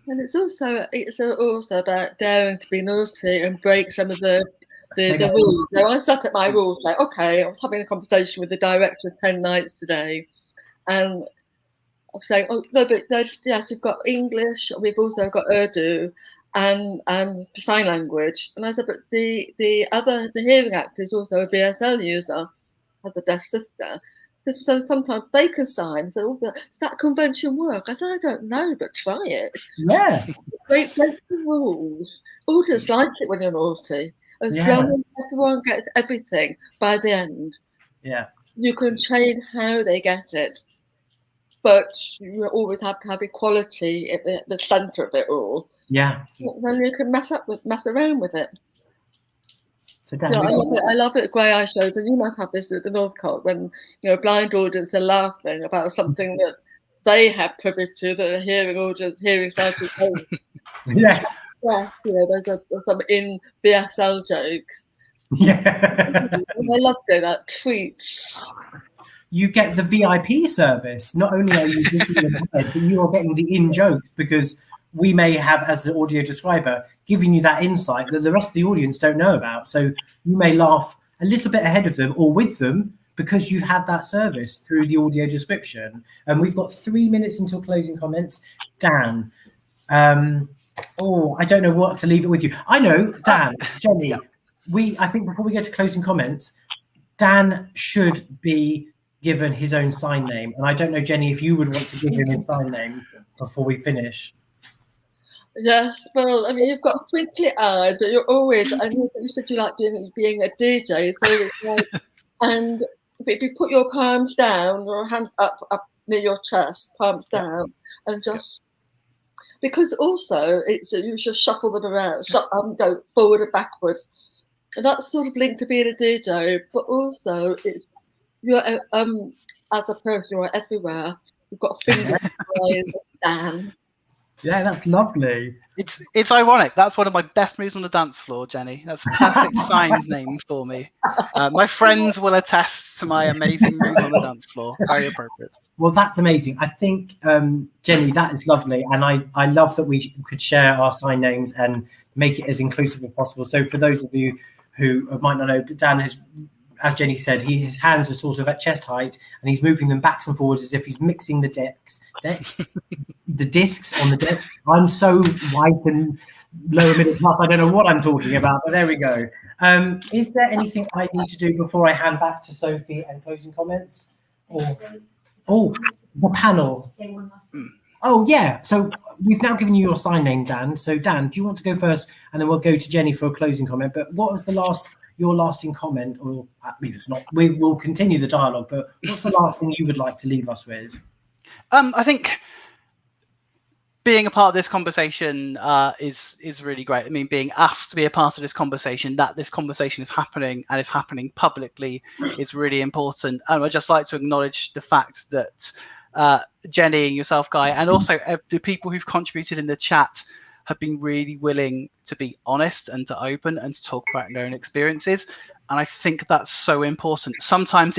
And it's also about daring to be naughty and break some of the rules. Now, I sat at my rules like, okay, I was having a conversation with the director of 10 Nights today, and I'm saying, oh no, but yes, we've got English, we've also got Urdu and sign language. And I said, but the hearing actor is also a BSL user, has a deaf sister. So sometimes they can sign. So does that convention work? I said, I don't know, but try it. Yeah. Break the rules. Audience like it when you're naughty. As long as everyone gets everything by the end, you can change how they get it. But you always have to have equality at the centre of it all. Yeah. Then you can mess around with it. So Dan, I love it at Graeae shows, and you must have this at the Northcott, when a blind audience are laughing about something that they have privy to, that a hearing audience, hearing sighted don't. Yes. Yes, there's some in BSL jokes. Yeah. I love doing that. Tweets. you get the VIP service. Not only are you giving them head, but you are getting the in jokes, because we may have, as the audio describer, giving you that insight that the rest of the audience don't know about. So you may laugh a little bit ahead of them or with them because you've had that service through the audio description. And we've got 3 minutes until closing comments. Dan, I don't know what to leave it with you. I know, Dan, Jenny, Yeah. I think before we get to closing comments, Dan should be given his own sign name. And I don't know, Jenny, if you would want to give him his sign name before we finish. Yes, well, I mean, you've got twinkly eyes, but you're always, I know that you said you like being a DJ, so it's like, and if you put your palms down, or hands up near your chest, palms down, and just, because also it's, you should shuffle them around, go forward and backwards. And that's sort of linked to being a DJ, but also it's, you're, as a person, you're everywhere. You've got fingers, eyes, Dan. Yeah, that's lovely. It's ironic. That's one of my best moves on the dance floor, Jenny. That's a perfect sign name for me. My friends will attest to my amazing moves on the dance floor. Very appropriate. Well, that's amazing. I think, Jenny, that is lovely. And I love that we could share our sign names and make it as inclusive as possible. So for those of you who might not know, Dan has, as Jenny said, his hands are sort of at chest height and he's moving them backs and forwards as if he's mixing the decks, the discs on the deck. I'm so white and lower middle class, I don't know what I'm talking about, but there we go. Is there anything I need to do before I hand back to Sophie and closing comments? Or, the panel. Oh, yeah. So we've now given you your sign name, Dan. So, Dan, do you want to go first? And then we'll go to Jenny for a closing comment. But what was your lasting comment? Or, I mean, it's not, we'll continue the dialogue, but what's the last thing you would like to leave us with? I think being a part of this conversation is really great. I mean, being asked to be a part of this conversation, that this conversation is happening and it's happening publicly, is really important. And I'd just like to acknowledge the fact that Jenny and yourself, Guy, and also the people who've contributed in the chat have been really willing to be honest and to open and to talk about their own experiences. And I think that's so important. Sometimes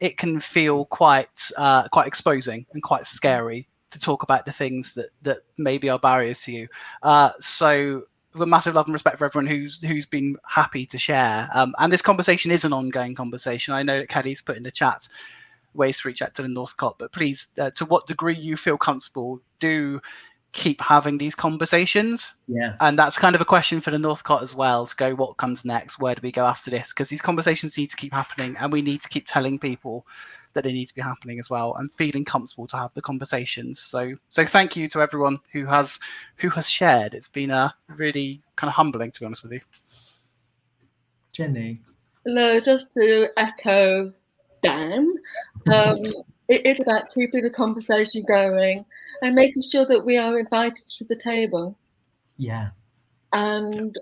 it can feel quite exposing and quite scary to talk about the things that maybe are barriers to you. So with massive love and respect for everyone who's been happy to share. And this conversation is an ongoing conversation. I know that Kelly's put in the chat ways to reach out to the Northcott, but please, to what degree you feel comfortable, do keep having these conversations. Yeah. And that's kind of a question for the Northcott as well, to go, what comes next? Where do we go after this? Because these conversations need to keep happening, and we need to keep telling people that they need to be happening as well, and feeling comfortable to have the conversations. So thank you to everyone who has shared. It's been really kind of humbling, to be honest with you. Jenny. No, just to echo Dan, it is about keeping the conversation going and making sure that we are invited to the table. Yeah. And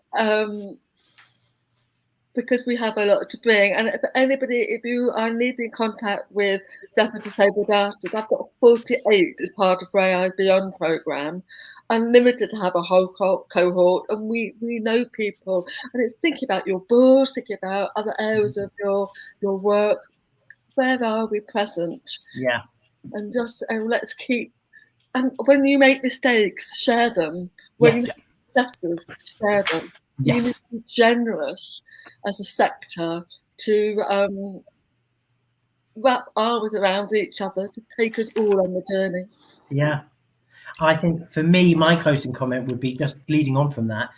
because we have a lot to bring. And if anybody, if you are needing contact with deaf and disabled artists, I've got 48 as part of Graeae Beyond programme. Unlimited to have a whole cohort, and we know people. And it's thinking about your boards, thinking about other areas of your work. Where are we present? Yeah. And just let's keep. And when you make mistakes, share them. When you make successes, share them. Yes. We need to be generous as a sector to wrap arms around each other to take us all on the journey. Yeah. I think for me, my closing comment would be just leading on from that.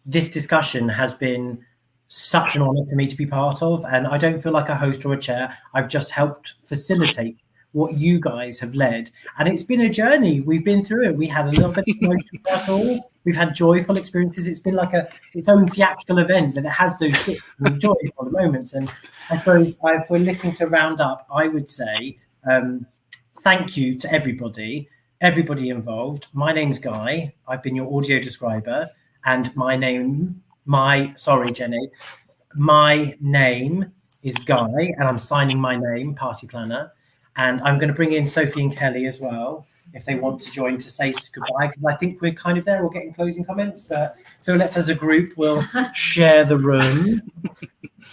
This discussion has been such an honour for me to be part of, and I don't feel like a host or a chair. I've just helped facilitate what you guys have led, and it's been a journey. We've been through it. We had a little bit of emotion for us all. We've had joyful experiences. It's been like its own theatrical event, and it has those dips and joyful moments. And I suppose if we're looking to round up, I would say thank you to everybody involved. My name's Guy. I've been your audio describer, and sorry, Jenny. My name is Guy, and I'm signing my name, party planner. And I'm going to bring in Sophie and Kelly as well, if they want to join to say goodbye, because I think we're kind of there. We're getting closing comments, but so let's, as a group, we'll share the room.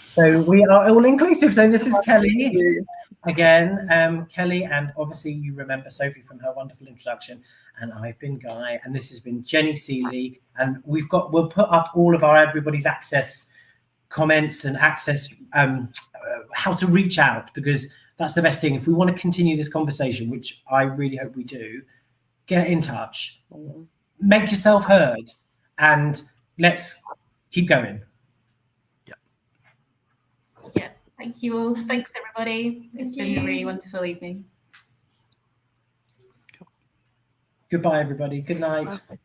So we are all inclusive. So this is Kelly. again, Kelly, and obviously you remember Sophie from her wonderful introduction. And I've been Guy, and this has been Jenny Sealey. And we'll put up all of our everybody's access comments and access how to reach out, because that's the best thing. If we want to continue this conversation, which I really hope we do, get in touch, make yourself heard, and let's keep going. Yeah, thank you all. Thanks, everybody. It's been a really wonderful evening. Goodbye, everybody. Good night. Bye.